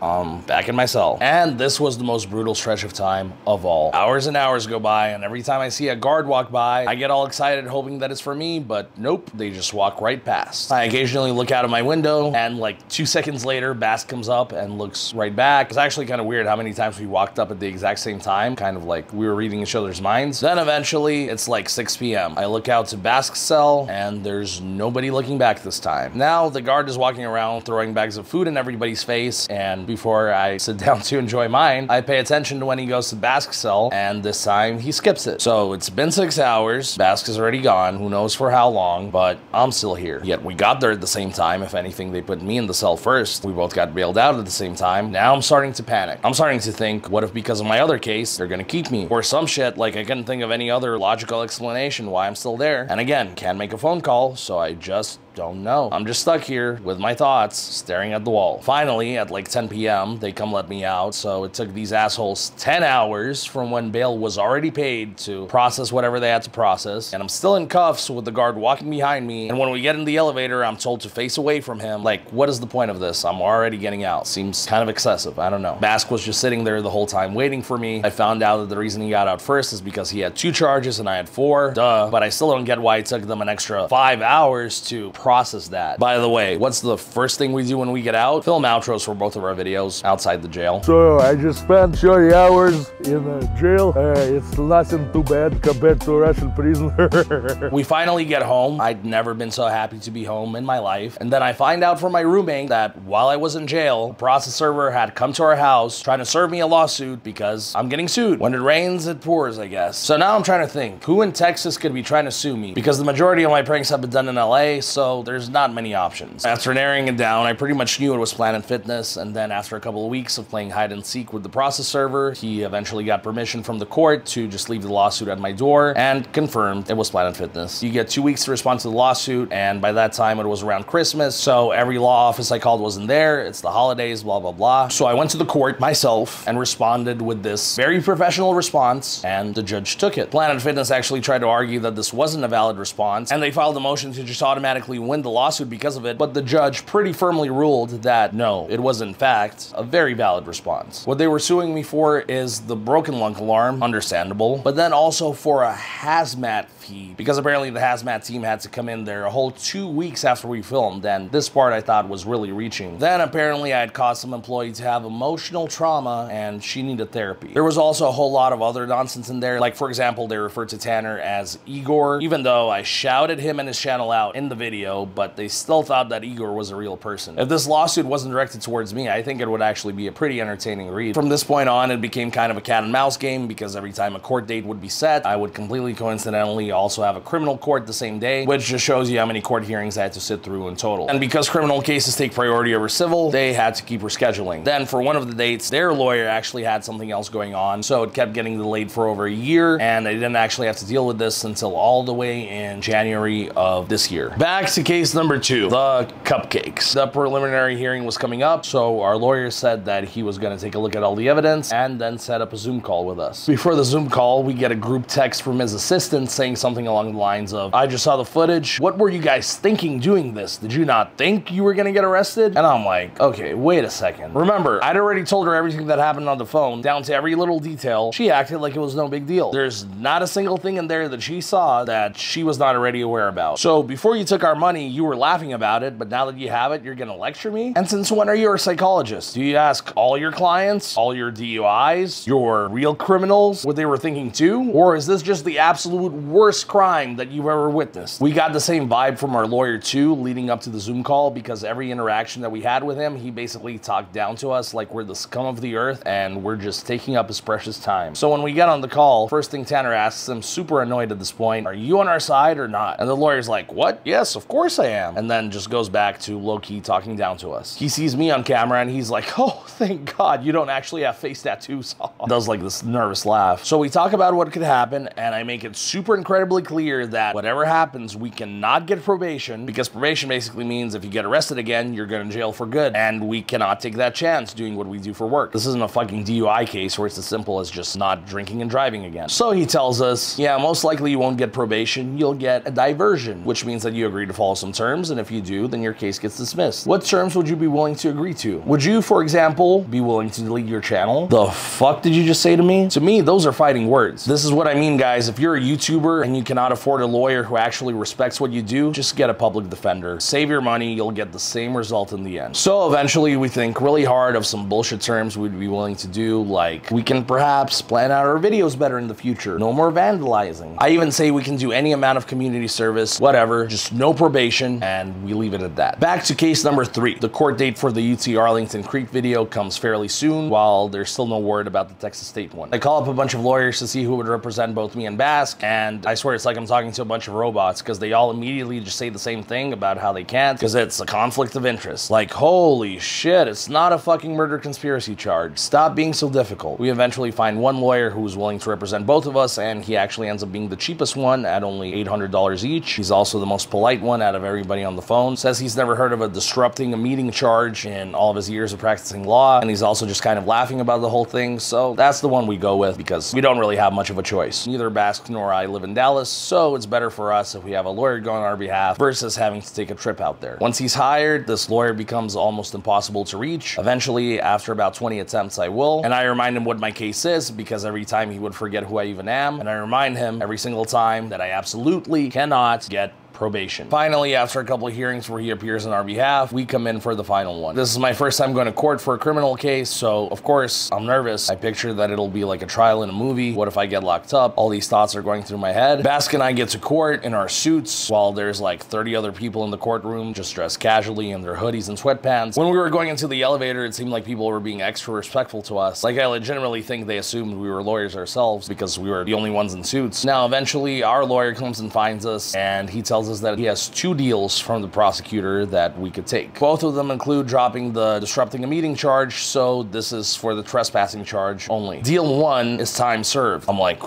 back in my cell. And this was the most brutal stretch of time of all. Hours and hours go by, and every time I see a guard walk by, I get all excited hoping that it's for me, but nope, they just walk right past. I occasionally look out of my window, and like 2 seconds later, Bask comes up and looks right back. It's actually kind of weird how many times we walked up at the exact same time, kind of like we were reading each other's minds. Then eventually, it's like 6 p.m. I look out to Bask's cell, and there's nobody looking back this time. Now, the guard is walking around throwing bags of food in everybody's face, and before I sit down to enjoy mine, I pay attention to when he goes to Bask's cell, and this time he skips it. So it's been 6 hours, Bask is already gone, who knows for how long, but I'm still here. Yet we got there at the same time. If anything, they put me in the cell first. We both got bailed out at the same time. Now I'm starting to panic. I'm starting to think, what if because of my other case, they're gonna keep me? Or some shit, like I couldn't think of any other logical explanation why I'm still there. And again, can't make a phone call, so I just don't know. I'm just stuck here with my thoughts, staring at the wall. Finally, at like 10 p.m., they come let me out, so it took these assholes 10 hours from when bail was already paid to process whatever they had to process, and I'm still in cuffs with the guard walking behind me, and when we get in the elevator, I'm told to face away from him. Like, what is the point of this? I'm already getting out. Seems kind of excessive. I don't know. Bask was just sitting there the whole time waiting for me. I found out that the reason he got out first is because he had 2 charges and I had 4. Duh. But I still don't get why it took them an extra 5 hours to process that. By the way, what's the first thing we do when we get out? Film outros for both of our videos outside the jail. So I just spent 30 hours in jail. It's nothing too bad compared to a Russian prisoner. We finally get home. I'd never been so happy to be home in my life. And then I find out from my roommate that while I was in jail, a process server had come to our house trying to serve me a lawsuit because I'm getting sued. When it rains, it pours, I guess. So now I'm trying to think, who in Texas could be trying to sue me? Because the majority of my pranks have been done in LA, so there's not many options. After narrowing it down, I pretty much knew it was Planet Fitness, and then after a couple of weeks of playing hide and seek with the process server, he eventually got permission from the court to just leave the lawsuit at my door and confirmed it was Planet Fitness. You get 2 weeks to respond to the lawsuit, and by that time it was around Christmas, so every law office I called wasn't there. It's the holidays, blah, blah, blah. So I went to the court myself and responded with this very professional response, and the judge took it. Planet Fitness actually tried to argue that this wasn't a valid response, and they filed a motion to just automatically win the lawsuit because of it, but the judge pretty firmly ruled that no, it was in fact a very valid response. What they were suing me for is the broken lunk alarm, understandable, but then also for a hazmat fee, because apparently the hazmat team had to come in there a whole 2 weeks after we filmed, and this part I thought was really reaching. Then apparently I had caused some employee to have emotional trauma and she needed therapy. There was also a whole lot of other nonsense in there, like for example, they referred to Tanner as Igor, even though I shouted him and his channel out in the video, but they still thought that Igor was a real person. If this lawsuit wasn't directed towards me, I think it would actually be a pretty entertaining read. From this point on, it became kind of a cat and mouse game, because every time a court date would be set, I would completely coincidentally also have a criminal court the same day, which just shows you how many court hearings I had to sit through in total. And because criminal cases take priority over civil, they had to keep rescheduling. Then for one of the dates, their lawyer actually had something else going on, so it kept getting delayed for over a year, and I didn't actually have to deal with this until all the way in January of this year. Back to case number 2, the cupcakes. The preliminary hearing was coming up, so our lawyer said that he was going to take a look at all the evidence and then set up a Zoom call with us. Before the Zoom call, we get a group text from his assistant saying something along the lines of, "I just saw the footage. What were you guys thinking doing this? Did you not think you were going to get arrested?" And I'm like, okay, wait a second. Remember, I'd already told her everything that happened on the phone, down to every little detail. She acted like it was no big deal. There's not a single thing in there that she saw that she was not already aware about. So before you took our money, funny, you were laughing about it, but now that you have it, you're gonna lecture me? And since when are you a psychologist? Do you ask all your clients, all your DUIs, your real criminals, what they were thinking too? Or is this just the absolute worst crime that you've ever witnessed? We got the same vibe from our lawyer too, leading up to the Zoom call, because every interaction that we had with him, he basically talked down to us like we're the scum of the earth and we're just taking up his precious time. So when we get on the call, first thing Tanner asks him, super annoyed at this point, are you on our side or not? And the lawyer's like, what? Yes, of course I am. And then just goes back to low-key talking down to us. He sees me on camera and he's like, oh, thank God you don't actually have face tattoos. Does like this nervous laugh. So we talk about what could happen, and I make it super incredibly clear that whatever happens, we cannot get probation, because probation basically means if you get arrested again, you're going to jail for good, and we cannot take that chance doing what we do for work. This isn't a fucking DUI case where it's as simple as just not drinking and driving again. So he tells us, yeah, most likely you won't get probation, you'll get a diversion, which means that you agree to follow some terms, and if you do, then your case gets dismissed. What terms would you be willing to agree to? Would you, for example, be willing to delete your channel? The fuck did you just say to me? To me, those are fighting words. This is what I mean, guys. If you're a YouTuber and you cannot afford a lawyer who actually respects what you do, just get a public defender. Save your money, you'll get the same result in the end. So eventually we think really hard of some bullshit terms we'd be willing to do, like we can perhaps plan out our videos better in the future. No more vandalizing. I even say we can do any amount of community service, whatever, just no probation, and we leave it at that. Back to case number 3. The court date for the UT Arlington Creek video comes fairly soon, while there's still no word about the Texas State one. I call up a bunch of lawyers to see who would represent both me and Bask, and I swear it's like I'm talking to a bunch of robots, because they all immediately just say the same thing about how they can't, because it's a conflict of interest. Like, holy shit, it's not a fucking murder conspiracy charge. Stop being so difficult. We eventually find one lawyer who is willing to represent both of us, and he actually ends up being the cheapest one at only $800 each. He's also the most polite one out of everybody on the phone. Says he's never heard of a disrupting a meeting charge in all of his years of practicing law, and he's also just kind of laughing about the whole thing, so that's the one we go with because we don't really have much of a choice. Neither Bask nor I live in Dallas, so it's better for us if we have a lawyer go on our behalf versus having to take a trip out there. Once he's hired, this lawyer becomes almost impossible to reach. Eventually, after about 20 attempts, I will, and I remind him what my case is, because every time he would forget who I even am, and I remind him every single time that I absolutely cannot get probation. Finally, after a couple of hearings where he appears on our behalf, we come in for the final one. This is my first time going to court for a criminal case, so of course I'm nervous. I picture that it'll be like a trial in a movie. What if I get locked up? All these thoughts are going through my head. Bask and I get to court in our suits while there's like 30 other people in the courtroom just dressed casually in their hoodies and sweatpants. When we were going into the elevator, it seemed like people were being extra respectful to us. Like, I legitimately think they assumed we were lawyers ourselves because we were the only ones in suits. Now eventually our lawyer comes and finds us, and he tells us that he has 2 deals from the prosecutor that we could take. Both of them include dropping the disrupting a meeting charge, so this is for the trespassing charge only. Deal 1 is time served. I'm like,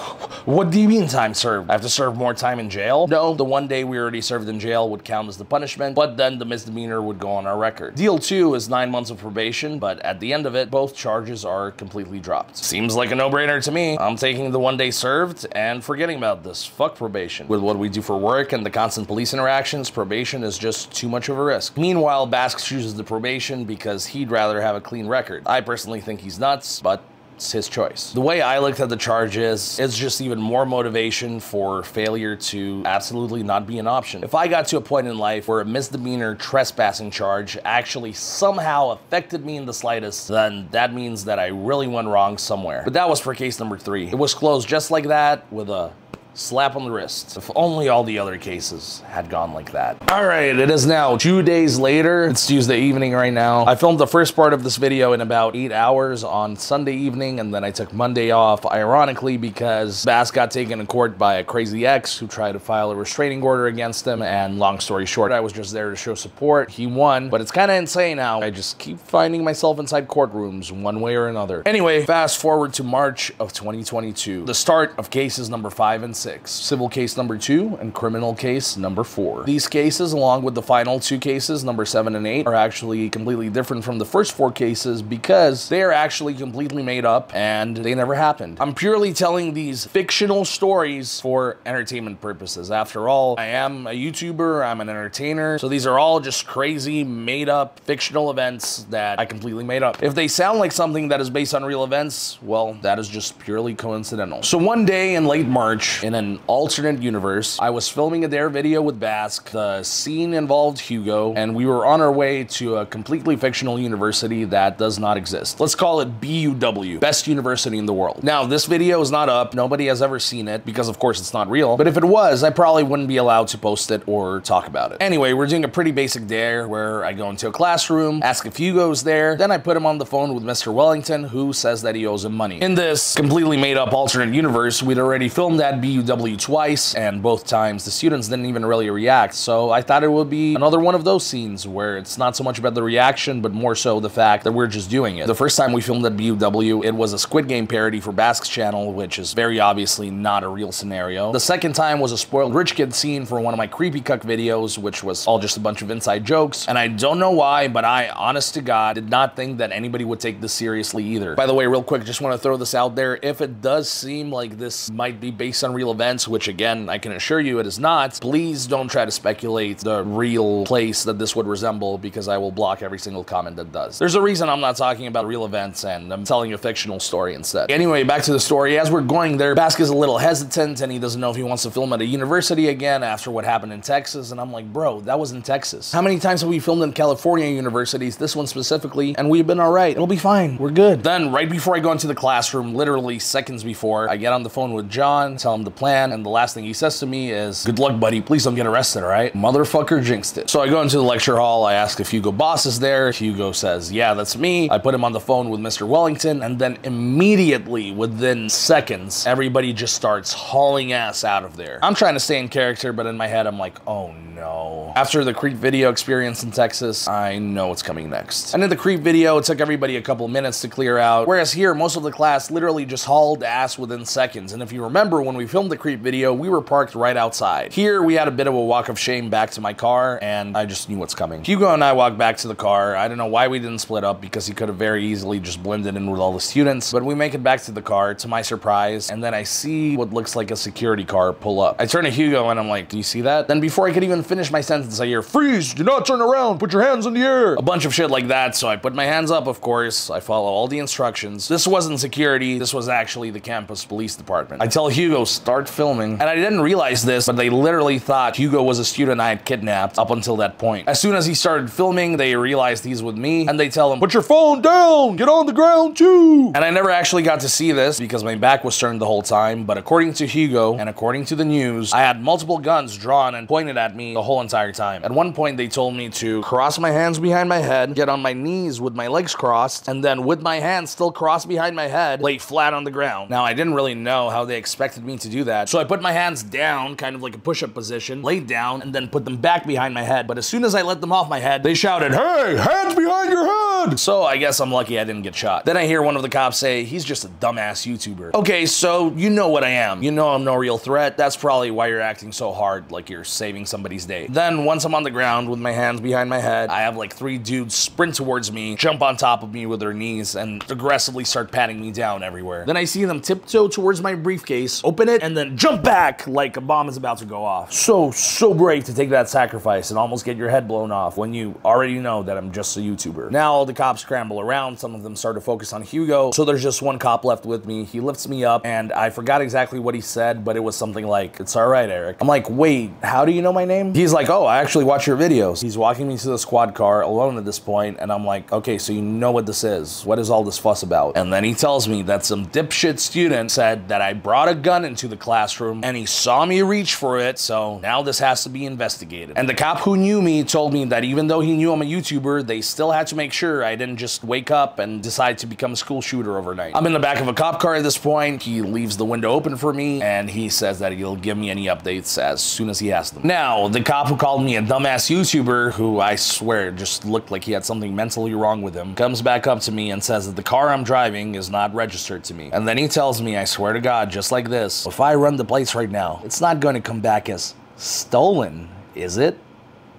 what do you mean time served? I have to serve more time in jail? No, the 1 day we already served in jail would count as the punishment, but then the misdemeanor would go on our record. Deal 2 is 9 months of probation, but at the end of it, both charges are completely dropped. Seems like a no-brainer to me. I'm taking the 1 day served and forgetting about this. Fuck probation. With what we do for work and the constant police interaction, probation is just too much of a risk. Meanwhile, Bask chooses the probation because he'd rather have a clean record. I personally think he's nuts, but it's his choice. The way I looked at the charges, it's just even more motivation for failure to absolutely not be an option. If I got to a point in life where a misdemeanor trespassing charge actually somehow affected me in the slightest, then that means that I really went wrong somewhere. But that was for case number 3. It was closed just like that, with a slap on the wrist. If only all the other cases had gone like that. All right, it is now 2 days later. It's Tuesday evening right now. I filmed the first part of this video in about 8 hours on Sunday evening, and then I took Monday off, ironically, because Bass got taken to court by a crazy ex who tried to file a restraining order against him, and long story short, I was just there to show support. He won, but it's kind of insane now. I just keep finding myself inside courtrooms one way or another. Anyway, fast forward to March of 2022, the start of cases number 5 and 6. Civil case number 2 and criminal case number 4. These cases, along with the final 2 cases, number 7 and 8, are actually completely different from the first 4 cases because they are actually completely made up and they never happened. I'm purely telling these fictional stories for entertainment purposes. After all, I am a YouTuber, I'm an entertainer, so these are all just crazy, made up, fictional events that I completely made up. If they sound like something that is based on real events, well, that is just purely coincidental. So one day in late March, in In an alternate universe, I was filming a Dare video with Bask. The scene involved Hugo, and we were on our way to a completely fictional university that does not exist. Let's call it BUW, best university in the world. Now, this video is not up. Nobody has ever seen it because, of course, it's not real. But if it was, I probably wouldn't be allowed to post it or talk about it. Anyway, we're doing a pretty basic Dare where I go into a classroom, ask if Hugo's there, then I put him on the phone with Mr. Wellington, who says that he owes him money. In this completely made up alternate universe, we'd already filmed that BUW twice, and both times the students didn't even really react, so I thought it would be another one of those scenes where it's not so much about the reaction, but more so the fact that we're just doing it. The first time we filmed at BUW, it was a Squid Game parody for Bask's channel, which is very obviously not a real scenario. The second time was a spoiled rich kid scene for one of my creepy cuck videos, which was all just a bunch of inside jokes, and I don't know why, but I, honest to God, did not think that anybody would take this seriously either. By the way, real quick, just want to throw this out there. If it does seem like this might be based on real events, which again, I can assure you it is not, please don't try to speculate the real place that this would resemble, because I will block every single comment that does. There's a reason I'm not talking about real events and I'm telling a fictional story instead. Anyway, back to the story. As we're going there, Bask is a little hesitant and he doesn't know if he wants to film at a university again after what happened in Texas, and I'm like, bro, that was in Texas. How many times have we filmed in California universities, this one specifically, and we've been alright. It'll be fine. We're good. Then, right before I go into the classroom, literally seconds before, I get on the phone with John, tell him the plan, and the last thing he says to me is, good luck, buddy. Please don't get arrested, alright? Motherfucker jinxed it. So I go into the lecture hall, I ask if Hugo Boss is there. Hugo says, yeah, that's me. I put him on the phone with Mr. Wellington, and then immediately, within seconds, everybody just starts hauling ass out of there. I'm trying to stay in character, but in my head, I'm like, oh no. After the creep video experience in Texas, I know what's coming next. And in the creep video, it took everybody a couple minutes to clear out, whereas here, most of the class literally just hauled ass within seconds. And if you remember, when we filmed the creep video, we were parked right outside. Here, we had a bit of a walk of shame back to my car, and I just knew what's coming. Hugo and I walked back to the car. I don't know why we didn't split up, because he could have very easily just blended in with all the students, but we make it back to the car, to my surprise, and then I see what looks like a security car pull up. I turn to Hugo and I'm like, do you see that? Then before I could even finish my sentence, I hear, freeze, do not turn around, put your hands in the air. A bunch of shit like that, so I put my hands up, of course. I follow all the instructions. This wasn't security, this was actually the campus police department. I tell Hugo, start filming, and I didn't realize this, but they literally thought Hugo was a student I had kidnapped up until that point. As soon as he started filming, they realized he's with me, and they tell him, put your phone down, get on the ground too. And I never actually got to see this because my back was turned the whole time, but according to Hugo, and according to the news, I had multiple guns drawn and pointed at me the whole entire time. At one point, they told me to cross my hands behind my head, get on my knees with my legs crossed, and then with my hands still crossed behind my head, lay flat on the ground. Now, I didn't really know how they expected me to do that, so I put my hands down, kind of like a push-up position, laid down, and then put them back behind my head. But as soon as I let them off my head, they shouted, hey, hands behind your head! So I guess I'm lucky I didn't get shot. Then I hear one of the cops say, he's just a dumbass YouTuber. Okay, so you know what I am. You know I'm no real threat. That's probably why you're acting so hard, like you're saving somebody's day. Then once I'm on the ground with my hands behind my head, I have like 3 dudes sprint towards me, jump on top of me with their knees, and aggressively start patting me down everywhere. Then I see them tiptoe towards my briefcase, open it, and then jump back like a bomb is about to go off. So brave to take that sacrifice and almost get your head blown off when you already know that I'm just a YouTuber. Now all the cops scramble around, some of them start to focus on Hugo, so there's just one cop left with me. He lifts me up, and I forgot exactly what he said, but it was something like, it's alright, Eric. I'm like, wait, how do you know my name? He's like, oh, I actually watch your videos. He's walking me to the squad car alone at this point, and I'm like, okay, so you know what this is. What is all this fuss about? And then he tells me that some dipshit student said that I brought a gun into the classroom, and he saw me reach for it, so now this has to be investigated. And the cop who knew me told me that even though he knew I'm a YouTuber, they still had to make sure I didn't just wake up and decide to become a school shooter overnight. I'm in the back of a cop car at this point. He leaves the window open for me, and he says that he'll give me any updates as soon as he has them. Now, the cop who called me a dumbass YouTuber, who I swear just looked like he had something mentally wrong with him, comes back up to me and says that the car I'm driving is not registered to me. And then he tells me, I swear to God, just like this, if I run the plates right now, it's not going to come back as stolen, is it?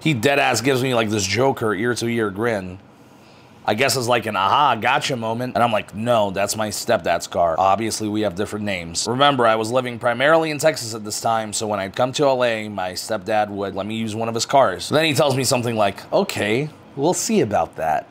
He deadass gives me like this Joker ear-to-ear grin. I guess it's like an aha, gotcha moment. And I'm like, no, that's my stepdad's car. Obviously, we have different names. Remember, I was living primarily in Texas at this time, so when I'd come to LA, my stepdad would let me use one of his cars. Then he tells me something like, okay, we'll see about that.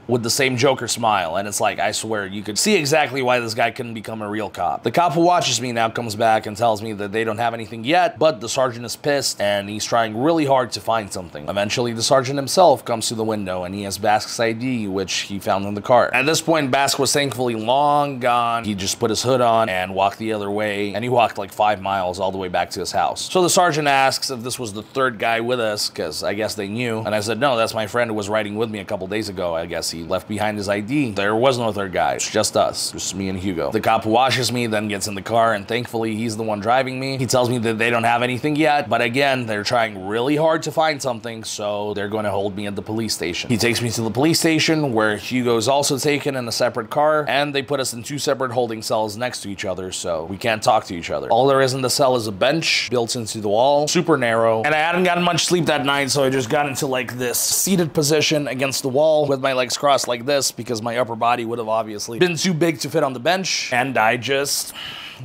with the same Joker smile. And it's like, I swear, you could see exactly why this guy couldn't become a real cop. The cop who watches me now comes back and tells me that they don't have anything yet, but the sergeant is pissed and he's trying really hard to find something. Eventually, the sergeant himself comes to the window and he has Bask's ID, which he found in the car. At this point, Bask was thankfully long gone. He just put his hood on and walked the other way, and he walked like 5 miles all the way back to his house. So the sergeant asks if this was the third guy with us, because I guess they knew. And I said, no, that's my friend who was riding with me a couple days ago. I guess he left behind his ID. There was no third guy. It's just us. Just me and Hugo. The cop who washes me then gets in the car, and thankfully he's the one driving me. He tells me that they don't have anything yet, but again, they're trying really hard to find something, so they're going to hold me at the police station. He takes me to the police station, where Hugo's also taken in a separate car, and they put us in 2 separate holding cells next to each other, so we can't talk to each other. All there is in the cell is a bench built into the wall, super narrow, and I hadn't gotten much sleep that night, so I just got into like this seated position against the wall with my legs crossed like this, because my upper body would have obviously been too big to fit on the bench, and I just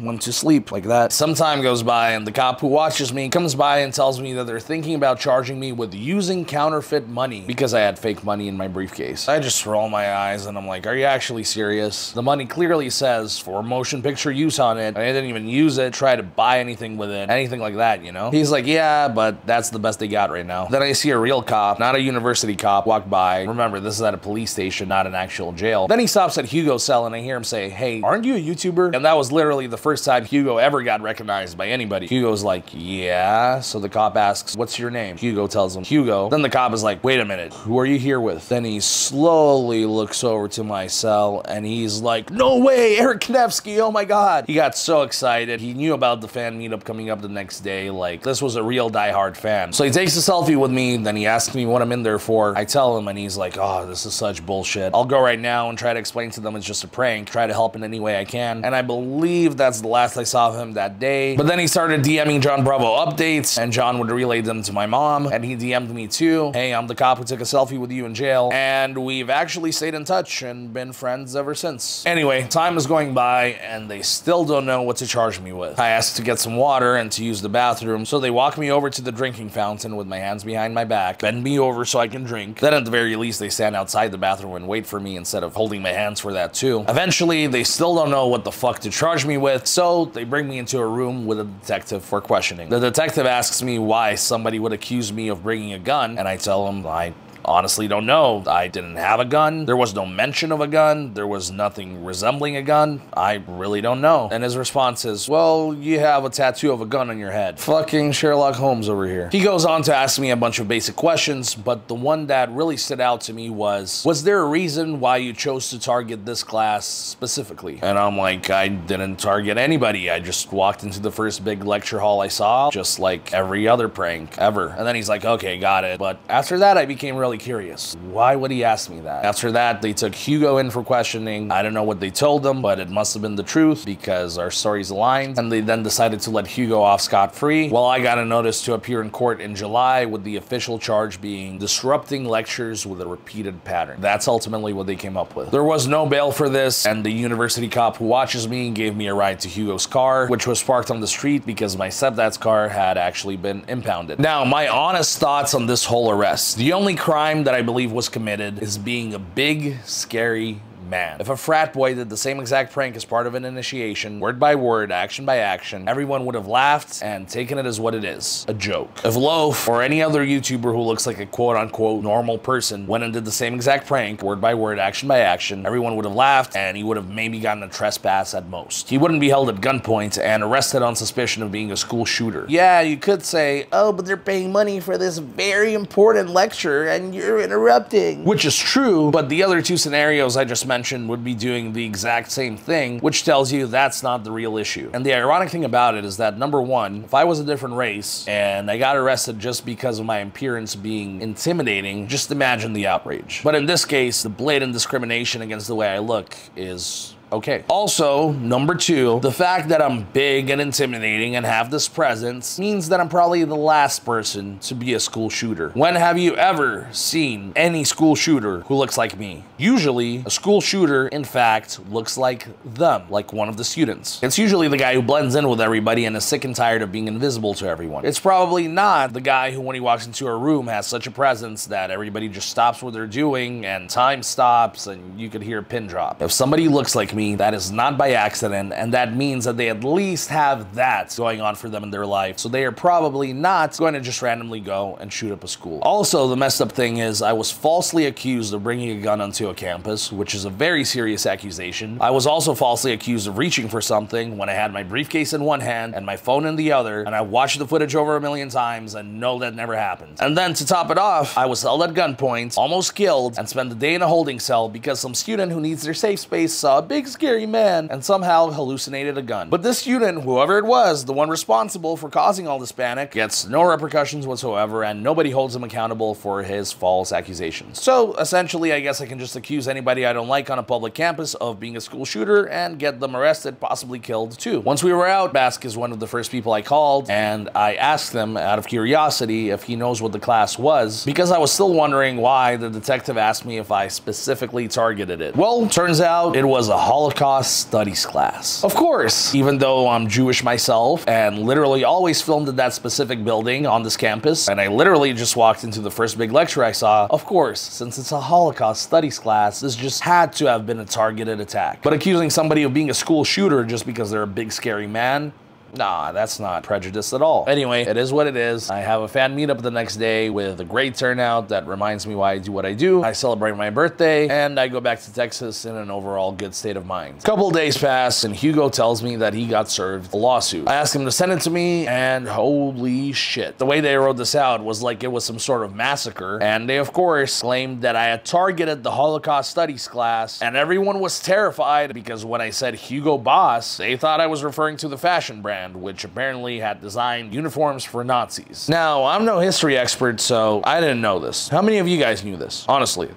went to sleep like that. Some time goes by and the cop who watches me comes by and tells me that they're thinking about charging me with using counterfeit money because I had fake money in my briefcase. I just roll my eyes and I'm like, are you actually serious? The money clearly says for motion picture use on it. I didn't even use it, try to buy anything with it, anything like that, you know? He's like, yeah, but that's the best they got right now. Then I see a real cop, not a university cop, walk by. Remember, this is at a police station, not an actual jail. Then he stops at Hugo's cell and I hear him say, hey, aren't you a YouTuber? And that was literally the first time Hugo ever got recognized by anybody. Hugo's like, yeah. So the cop asks, what's your name? Hugo tells him, Hugo. Then the cop is like, wait a minute, who are you here with? Then he slowly looks over to my cell and he's like, no way, EricKanevskiy, oh my God. He got so excited. He knew about the fan meetup coming up the next day. Like, this was a real diehard fan. So he takes a selfie with me, then he asks me what I'm in there for. I tell him and he's like, oh, this is such bullshit. I'll go right now and try to explain to them it's just a prank, try to help in any way I can. And I believe that's the last I saw of him that day. But then he started DMing John Bravo updates, and John would relay them to my mom, and he DM'd me too. Hey, I'm the cop who took a selfie with you in jail, and we've actually stayed in touch and been friends ever since. Anyway, time is going by, and they still don't know what to charge me with. I asked to get some water and to use the bathroom, so they walk me over to the drinking fountain with my hands behind my back, bend me over so I can drink. Then at the very least, they stand outside the bathroom and wait for me instead of holding my hands for that too. Eventually, they still don't know what the fuck to charge me with, so they bring me into a room with a detective for questioning. The detective asks me why somebody would accuse me of bringing a gun, and I tell him I honestly don't know. I didn't have a gun. There was no mention of a gun. There was nothing resembling a gun. I really don't know. And his response is, well, you have a tattoo of a gun on your head. Fucking Sherlock Holmes over here. He goes on to ask me a bunch of basic questions, but the one that really stood out to me was there a reason why you chose to target this class specifically? And I'm like, I didn't target anybody. I just walked into the first big lecture hall I saw, just like every other prank ever. And then he's like, okay, got it. But after that, I became really curious. Why would he ask me that? After that, they took Hugo in for questioning. I don't know what they told them, but it must have been the truth because our stories aligned. And they then decided to let Hugo off scot-free. Well, I got a notice to appear in court in July with the official charge being disrupting lectures with a repeated pattern. That's ultimately what they came up with. There was no bail for this, and the university cop who watches me gave me a ride to Hugo's car, which was parked on the street because my stepdad's car had actually been impounded. Now, my honest thoughts on this whole arrest. The only crime that I believe was committed is being a big, scary man. If a frat boy did the same exact prank as part of an initiation, word by word, action by action, everyone would have laughed and taken it as what it is, a joke. If Loaf or any other YouTuber who looks like a quote-unquote normal person went and did the same exact prank, word by word, action by action, everyone would have laughed and he would have maybe gotten a trespass at most. He wouldn't be held at gunpoint and arrested on suspicion of being a school shooter. Yeah, you could say, oh, but they're paying money for this very important lecture and you're interrupting. Which is true, but the other two scenarios I just mentioned would be doing the exact same thing, which tells you that's not the real issue. And the ironic thing about it is that, number one, if I was a different race and I got arrested just because of my appearance being intimidating, just imagine the outrage. But in this case, the blatant discrimination against the way I look is Okay. Also, number 2, the fact that I'm big and intimidating and have this presence means that I'm probably the last person to be a school shooter. When have you ever seen any school shooter who looks like me? Usually, a school shooter, in fact, looks like them, like one of the students. It's usually the guy who blends in with everybody and is sick and tired of being invisible to everyone. It's probably not the guy who, when he walks into a room, has such a presence that everybody just stops what they're doing and time stops and you could hear a pin drop. If somebody looks like me, that is not by accident, and that means that they at least have that going on for them in their life. So they are probably not going to just randomly go and shoot up a school. Also, the messed up thing is I was falsely accused of bringing a gun onto a campus, which is a very serious accusation. I was also falsely accused of reaching for something when I had my briefcase in one hand and my phone in the other, and I watched the footage over a million times and know that never happened. And then to top it off, I was held at gunpoint, almost killed, and spent the day in a holding cell because some student who needs their safe space saw a big scary man and somehow hallucinated a gun. But this student, whoever it was, the one responsible for causing all this panic, gets no repercussions whatsoever, and nobody holds him accountable for his false accusations. So essentially, I guess I can just accuse anybody I don't like on a public campus of being a school shooter and get them arrested, possibly killed too. Once we were out, Bask is one of the first people I called, and I asked him out of curiosity if he knows what the class was, because I was still wondering why the detective asked me if I specifically targeted it. Well, turns out it was a Holocaust studies class. Of course, even though I'm Jewish myself and literally always filmed at that specific building on this campus, and I literally just walked into the first big lecture I saw, of course, since it's a Holocaust studies class, this just had to have been a targeted attack. But accusing somebody of being a school shooter just because they're a big scary man, nah, that's not prejudice at all. Anyway, it is what it is. I have a fan meetup the next day with a great turnout that reminds me why I do what I do. I celebrate my birthday, and I go back to Texas in an overall good state of mind. A couple days pass, and Hugo tells me that he got served a lawsuit. I asked him to send it to me, and holy shit. The way they wrote this out was like it was some sort of massacre, and they, of course, claimed that I had targeted the Holocaust studies class, and everyone was terrified because when I said Hugo Boss, they thought I was referring to the fashion brand, which apparently had designed uniforms for Nazis. Now, I'm no history expert, so I didn't know this. How many of you guys knew this? Honestly.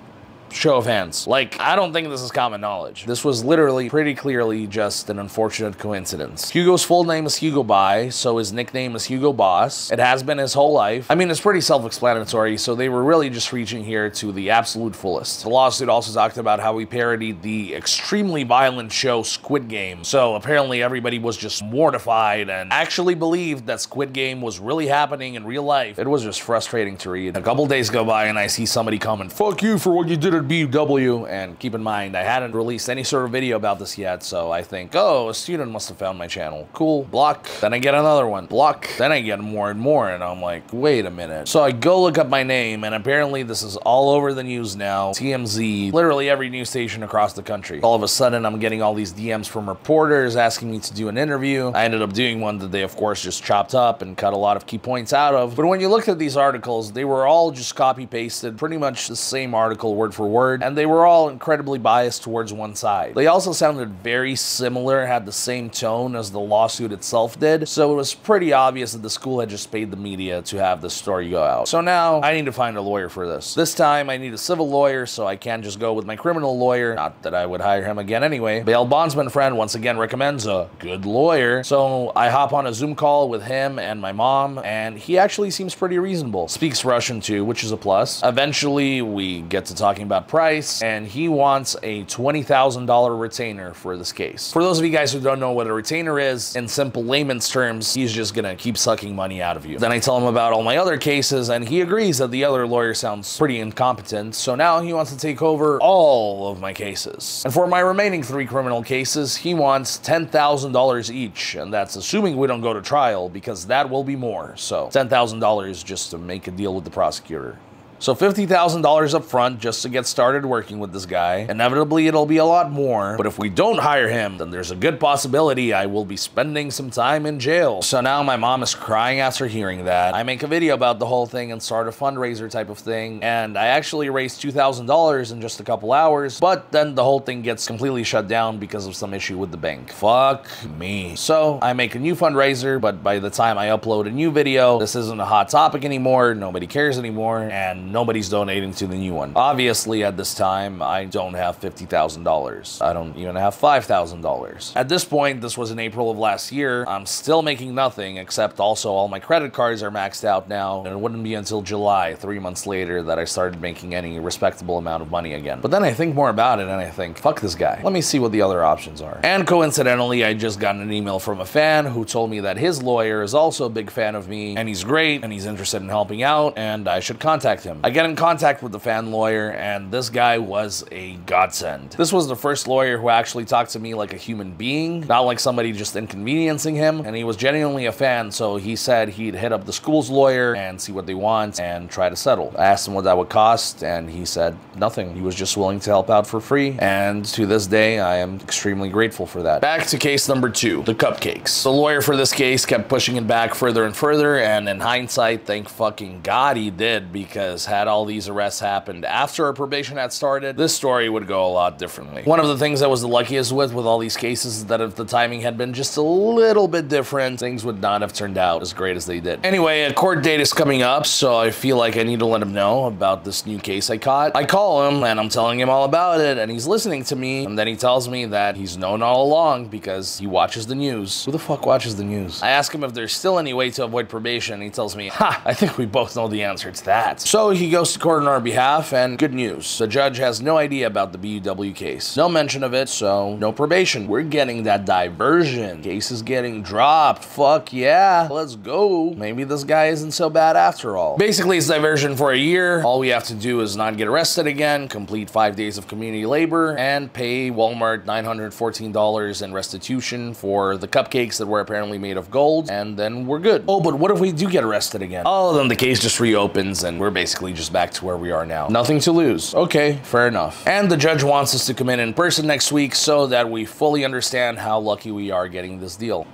Show of hands. Like, I don't think this is common knowledge. This was literally pretty clearly just an unfortunate coincidence. Hugo's full name is Hugo Bai, so his nickname is Hugo Boss. It has been his whole life. I mean, it's pretty self-explanatory, so they were really just reaching here to the absolute fullest. The lawsuit also talked about how we parodied the extremely violent show Squid Game, so apparently everybody was just mortified and actually believed that Squid Game was really happening in real life. It was just frustrating to read. A couple days go by and I see somebody comment, "Fuck you for what you did at BW," and keep in mind, I hadn't released any sort of video about this yet, so I think, oh, a student must have found my channel. Cool, block. Then I get another one, block. Then I get more and more, and I'm like, wait a minute. So I go look up my name, and apparently this is all over the news now. TMZ, literally every news station across the country. All of a sudden, I'm getting all these DMs from reporters asking me to do an interview. I ended up doing one that they, of course, just chopped up and cut a lot of key points out of. But when you looked at these articles, they were all just copy-pasted, pretty much the same article word for word, and they were all incredibly biased towards one side. They also sounded very similar, had the same tone as the lawsuit itself did, so it was pretty obvious that the school had just paid the media to have this story go out. So now, I need to find a lawyer for this. This time, I need a civil lawyer, so I can't just go with my criminal lawyer. Not that I would hire him again anyway. Bail bondsman friend once again recommends a good lawyer, so I hop on a Zoom call with him and my mom, and he actually seems pretty reasonable. Speaks Russian too, which is a plus. Eventually, we get to talking about price, and he wants a $20,000 retainer for this case. For those of you guys who don't know what a retainer is, in simple layman's terms, he's just gonna keep sucking money out of you. Then I tell him about all my other cases, and he agrees that the other lawyer sounds pretty incompetent, so now he wants to take over all of my cases. And for my remaining 3 criminal cases, he wants $10,000 each, and that's assuming we don't go to trial, because that will be more. So $10,000 just to make a deal with the prosecutor. So $50,000 up front just to get started working with this guy. Inevitably, it'll be a lot more, but if we don't hire him, then there's a good possibility I will be spending some time in jail. So now my mom is crying after hearing that. I make a video about the whole thing and start a fundraiser type of thing, and I actually raised $2,000 in just a couple hours, but then the whole thing gets completely shut down because of some issue with the bank. Fuck me. So I make a new fundraiser, but by the time I upload a new video, this isn't a hot topic anymore, nobody cares anymore, and nobody's donating to the new one. Obviously, at this time, I don't have $50,000. I don't even have $5,000. At this point, this was in April of last year, I'm still making nothing, except also all my credit cards are maxed out now, and it wouldn't be until July, 3 months later, that I started making any respectable amount of money again. But then I think more about it, and I think, fuck this guy. Let me see what the other options are. And coincidentally, I just got an email from a fan who told me that his lawyer is also a big fan of me, and he's great, and he's interested in helping out, and I should contact him. I get in contact with the fan lawyer, and this guy was a godsend. This was the first lawyer who actually talked to me like a human being, not like somebody just inconveniencing him, and he was genuinely a fan, so he said he'd hit up the school's lawyer and see what they want and try to settle. I asked him what that would cost, and he said nothing. He was just willing to help out for free, and to this day, I am extremely grateful for that. Back to case number 2, the cupcakes. The lawyer for this case kept pushing it back further and further, and in hindsight, thank fucking God he did, because had all these arrests happened after our probation had started, this story would go a lot differently. One of the things I was the luckiest with all these cases is that if the timing had been just a little bit different, things would not have turned out as great as they did. Anyway, a court date is coming up, so I feel like I need to let him know about this new case I caught. I call him, and I'm telling him all about it, and he's listening to me, and then he tells me that he's known all along because he watches the news. Who the fuck watches the news? I ask him if there's still any way to avoid probation, and he tells me, ha, I think we both know the answer to that. So he goes to court on our behalf, and good news. The judge has no idea about the BUW case. No mention of it, so no probation. We're getting that diversion. Case is getting dropped. Fuck yeah. Let's go. Maybe this guy isn't so bad after all. Basically, it's diversion for a year. All we have to do is not get arrested again, complete 5 days of community labor, and pay Walmart $914 in restitution for the cupcakes that were apparently made of gold, and then we're good. Oh, but what if we do get arrested again? Oh, then the case just reopens, and we're basically just back to where we are now. Nothing to lose. Okay, fair enough. And the judge wants us to come in person next week so that we fully understand how lucky we are getting this deal.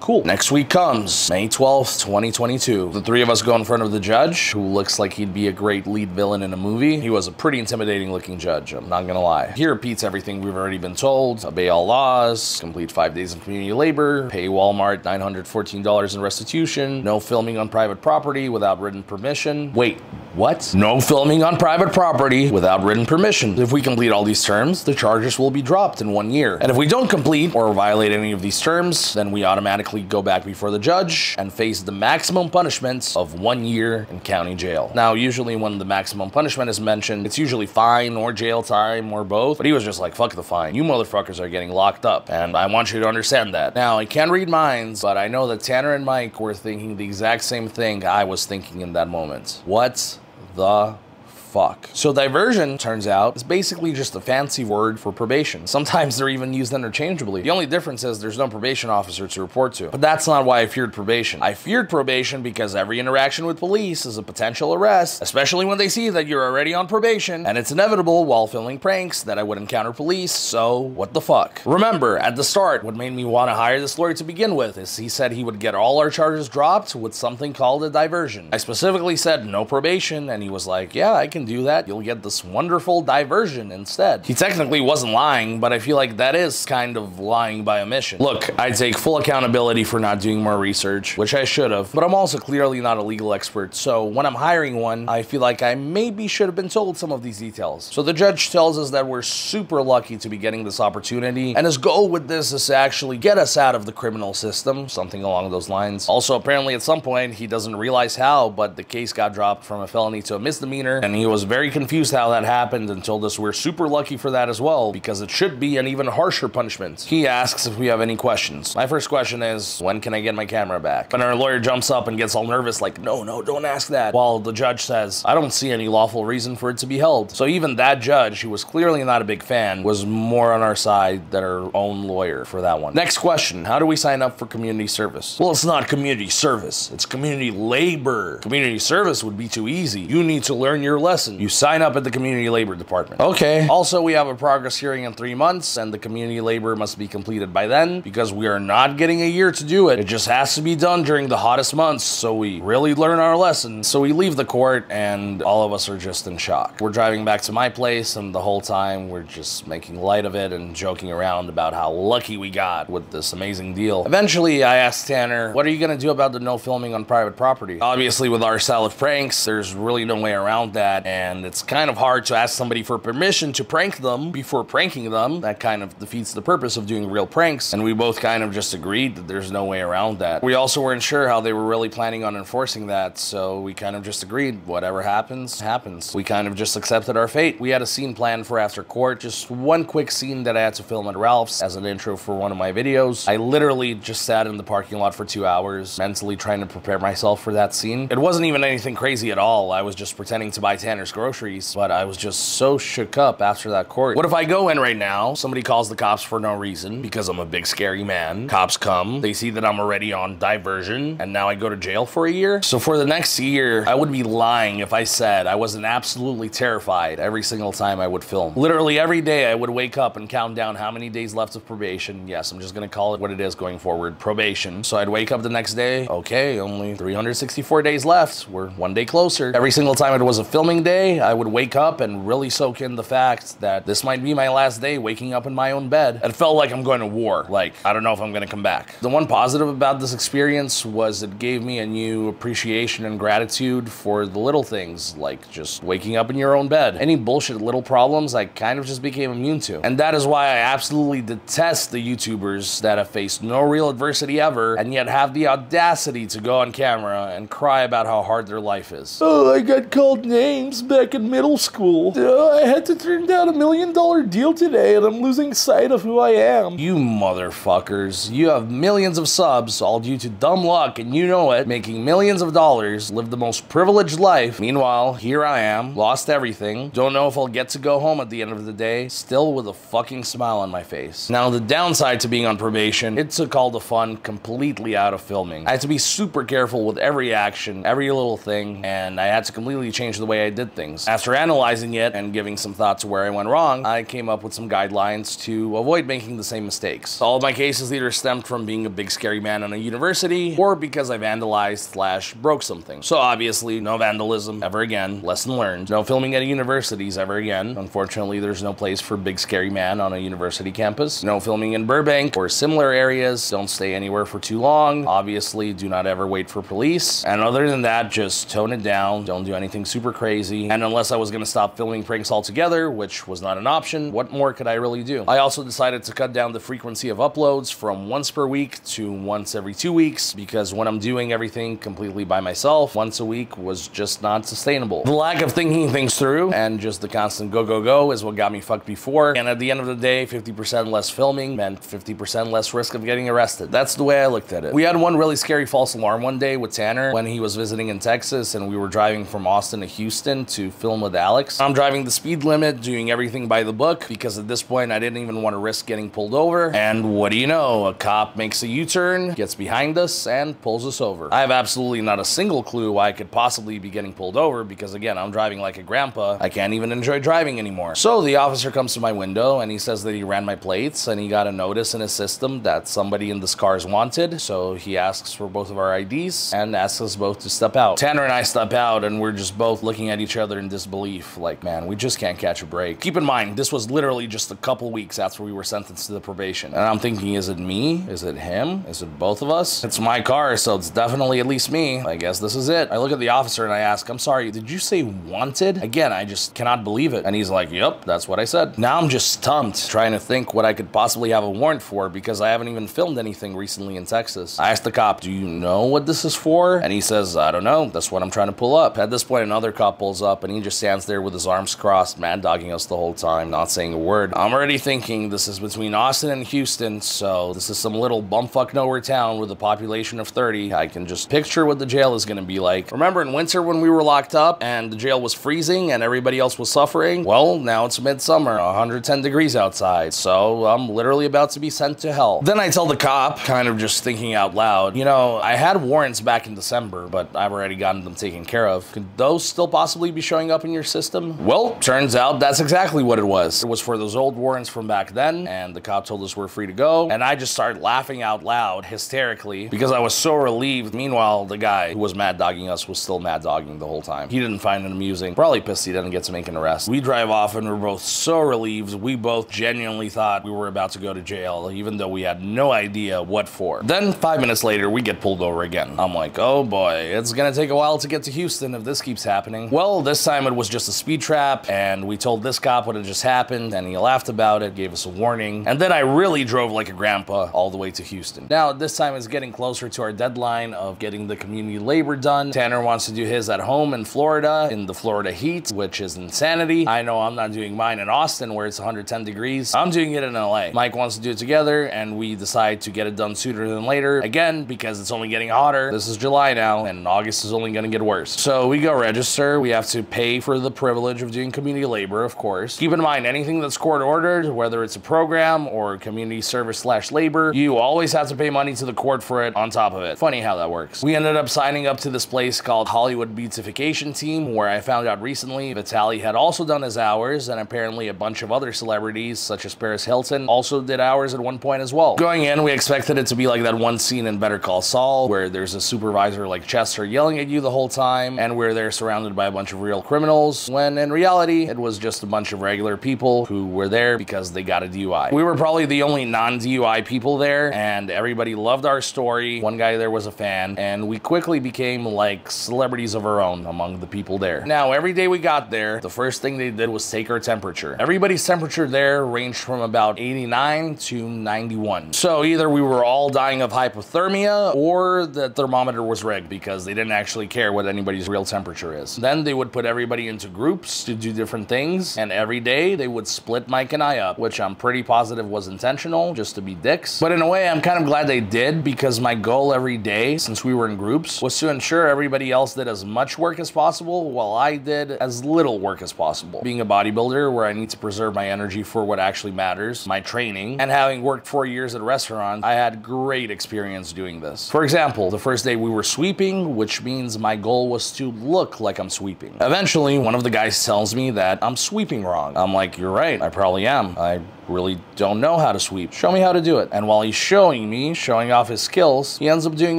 Cool. Next week comes May 12th, 2022. The three of us go in front of the judge, who looks like he'd be a great lead villain in a movie. He was a pretty intimidating looking judge, I'm not gonna lie. He repeats everything we've already been told: obey all laws, complete 5 days of community labor, pay Walmart $914 in restitution, no filming on private property without written permission. Wait, what? No filming on private property without written permission. If we complete all these terms, the charges will be dropped in 1 year. And if we don't complete or violate any of these terms, then we automatically go back before the judge and face the maximum punishment of 1 year in county jail. Now, usually when the maximum punishment is mentioned, it's usually fine or jail time or both, but he was just like, fuck the fine. You motherfuckers are getting locked up, and I want you to understand that. Now, I can't read minds, but I know that Tanner and Mike were thinking the exact same thing I was thinking in that moment. What the fuck? So diversion, turns out, is basically just a fancy word for probation. Sometimes they're even used interchangeably. The only difference is there's no probation officer to report to. But that's not why I feared probation. I feared probation because every interaction with police is a potential arrest, especially when they see that you're already on probation, and it's inevitable while filming pranks that I would encounter police, so what the fuck? Remember, at the start, what made me want to hire this lawyer to begin with is he said he would get all our charges dropped with something called a diversion. I specifically said no probation, and he was like, yeah, I can do that. You'll get this wonderful diversion instead. He technically wasn't lying, but I feel like that is kind of lying by omission. Look, I take full accountability for not doing more research, which I should have, but I'm also clearly not a legal expert, so when I'm hiring one, I feel like I maybe should have been told some of these details. So the judge tells us that we're super lucky to be getting this opportunity, and his goal with this is to actually get us out of the criminal system, something along those lines. Also, apparently at some point, he doesn't realize how, but the case got dropped from a felony to a misdemeanor, and he was very confused how that happened and told us we're super lucky for that as well, because it should be an even harsher punishment. He asks if we have any questions. My first question is, when can I get my camera back? And our lawyer jumps up and gets all nervous like, no, don't ask that. While the judge says, I don't see any lawful reason for it to be held. So even that judge, who was clearly not a big fan, was more on our side than our own lawyer for that one. Next question, how do we sign up for community service? Well, it's not community service, it's community labor. Community service would be too easy. You need to learn your lesson lesson. You sign up at the community labor department. Okay. Also, we have a progress hearing in 3 months, and the community labor must be completed by then because we are not getting a year to do it. It just has to be done during the hottest months, so we really learn our lesson. So we leave the court, and all of us are just in shock. We're driving back to my place, and the whole time we're just making light of it and joking around about how lucky we got with this amazing deal. Eventually, I asked Tanner, what are you gonna do about the no filming on private property? Obviously, with our style of pranks, there's really no way around that, and it's kind of hard to ask somebody for permission to prank them before pranking them. That kind of defeats the purpose of doing real pranks, and we both kind of just agreed that there's no way around that. We also weren't sure how they were really planning on enforcing that, so we kind of just agreed, whatever happens, happens. We kind of just accepted our fate. We had a scene planned for after court, just one quick scene that I had to film at Ralph's as an intro for one of my videos. I literally just sat in the parking lot for 2 hours, mentally trying to prepare myself for that scene. It wasn't even anything crazy at all. I was just pretending to buy Tanner's groceries, but I was just so shook up after that court. What if I go in right now, somebody calls the cops for no reason because I'm a big scary man. Cops come, they see that I'm already on diversion, and now I go to jail for a year? So for the next year, I would be lying if I said I wasn't absolutely terrified every single time I would film. Literally every day I would wake up and count down how many days left of probation. Yes, I'm just gonna call it what it is going forward, probation. So I'd wake up the next day, okay, only 364 days left. We're one day closer. Every single time it was a filming day, I would wake up and really soak in the fact that this might be my last day waking up in my own bed. It felt like I'm going to war. Like, I don't know if I'm gonna come back. The one positive about this experience was it gave me a new appreciation and gratitude for the little things, like just waking up in your own bed. Any bullshit little problems I kind of just became immune to. And that is why I absolutely detest the YouTubers that have faced no real adversity ever and yet have the audacity to go on camera and cry about how hard their life is. Oh, I got called names back in middle school. I had to turn down $1 million deal today and I'm losing sight of who I am. You motherfuckers, you have millions of subs all due to dumb luck and you know it, making millions of dollars, live the most privileged life. Meanwhile, here I am, lost everything, don't know if I'll get to go home at the end of the day, still with a fucking smile on my face. Now, the downside to being on probation, it took all the fun completely out of filming. I had to be super careful with every action, every little thing, and I had to completely change the way I did things. After analyzing it and giving some thought to where I went wrong, I came up with some guidelines to avoid making the same mistakes. All of my cases either stemmed from being a big scary man on a university or because I vandalized / broke something. So obviously, no vandalism ever again, lesson learned. No filming at universities ever again. Unfortunately, there's no place for big scary man on a university campus. No filming in Burbank or similar areas. Don't stay anywhere for too long. Obviously, do not ever wait for police. And other than that, just tone it down. Don't do anything super crazy. And unless I was gonna stop filming pranks altogether, which was not an option, what more could I really do? I also decided to cut down the frequency of uploads from once per week to once every 2 weeks because when I'm doing everything completely by myself, once a week was just not sustainable. The lack of thinking things through and just the constant go, go, go is what got me fucked before. And at the end of the day, 50% less filming meant 50% less risk of getting arrested. That's the way I looked at it. We had one really scary false alarm one day with Tanner when he was visiting in Texas and we were driving from Austin to Houston to film with Alex. I'm driving the speed limit, doing everything by the book because at this point I didn't even want to risk getting pulled over. And what do you know? A cop makes a U-turn, gets behind us, and pulls us over. I have absolutely not a single clue why I could possibly be getting pulled over because again, I'm driving like a grandpa. I can't even enjoy driving anymore. So the officer comes to my window and he says that he ran my plates and he got a notice in his system that somebody in this car is wanted. So he asks for both of our IDs and asks us both to step out. Tanner and I step out and we're just both looking at each other in disbelief. Like, man, we just can't catch a break. Keep in mind, this was literally just a couple weeks after we were sentenced to the probation. And I'm thinking, is it me? Is it him? Is it both of us? It's my car, so it's definitely at least me. I guess this is it. I look at the officer and I ask, I'm sorry, did you say wanted? Again, I just cannot believe it. And he's like, yep, that's what I said. Now I'm just stumped, trying to think what I could possibly have a warrant for because I haven't even filmed anything recently in Texas. I asked the cop, do you know what this is for? And he says, I don't know. That's what I'm trying to pull up. At this point, another cop pulls up and he just stands there with his arms crossed, mad dogging us the whole time, not saying a word. I'm already thinking this is between Austin and Houston, so this is some little bumfuck nowhere town with a population of 30. I can just picture what the jail is gonna be like. Remember in winter when we were locked up and the jail was freezing and everybody else was suffering? Well, now it's midsummer, 110 degrees outside, so I'm literally about to be sent to hell. Then I tell the cop, kind of just thinking out loud, you know, I had warrants back in December, but I've already gotten them taken care of. Could those still possibly possibly be showing up in your system? Well, turns out that's exactly what it was. It was for those old warrants from back then, and the cop told us we're free to go, and I just started laughing out loud, hysterically, because I was so relieved. Meanwhile, the guy who was mad dogging us was still mad dogging the whole time. He didn't find it amusing. Probably pissed he didn't get to make an arrest. We drive off and we're both so relieved. We both genuinely thought we were about to go to jail, even though we had no idea what for. Then 5 minutes later, we get pulled over again. I'm like, oh boy, it's gonna take a while to get to Houston if this keeps happening. Well, this time it was just a speed trap, and we told this cop what had just happened, and he laughed about it, gave us a warning, and then I really drove like a grandpa all the way to Houston. Now, this time it's getting closer to our deadline of getting the community labor done. Tanner wants to do his at home in Florida, in the Florida heat, which is insanity. I know I'm not doing mine in Austin where it's 110 degrees. I'm doing it in LA. Mike wants to do it together, and we decide to get it done sooner than later, again, because it's only getting hotter. This is July now, and August is only gonna get worse. So we go register. We have to pay for the privilege of doing community labor, of course. Keep in mind, anything that's court ordered, whether it's a program or community service / labor, you always have to pay money to the court for it on top of it. Funny how that works. We ended up signing up to this place called Hollywood Beautification Team, where I found out recently Vitaly had also done his hours, and apparently a bunch of other celebrities, such as Paris Hilton, also did hours at one point as well. Going in, we expected it to be like that one scene in Better Call Saul, where there's a supervisor like Chester yelling at you the whole time, and we're there surrounded by a bunch of real criminals, when in reality, it was just a bunch of regular people who were there because they got a DUI. We were probably the only non-DUI people there, and everybody loved our story. One guy there was a fan, and we quickly became like celebrities of our own among the people there. Now, every day we got there, the first thing they did was take our temperature. Everybody's temperature there ranged from about 89 to 91. So either we were all dying of hypothermia, or the thermometer was rigged because they didn't actually care what anybody's real temperature is. Then they would put everybody into groups to do different things, and every day they would split Mike and I up, which I'm pretty positive was intentional, just to be dicks. But in a way, I'm kind of glad they did, because my goal every day, since we were in groups, was to ensure everybody else did as much work as possible, while I did as little work as possible. Being a bodybuilder, where I need to preserve my energy for what actually matters, my training, and having worked 4 years at a restaurant, I had great experience doing this. For example, the first day we were sweeping, which means my goal was to look like I'm sweeping. Eventually, one of the guys tells me that I'm sweeping wrong. I'm like, you're right, I probably am. I really don't know how to sweep. Show me how to do it. And while he's showing off his skills, he ends up doing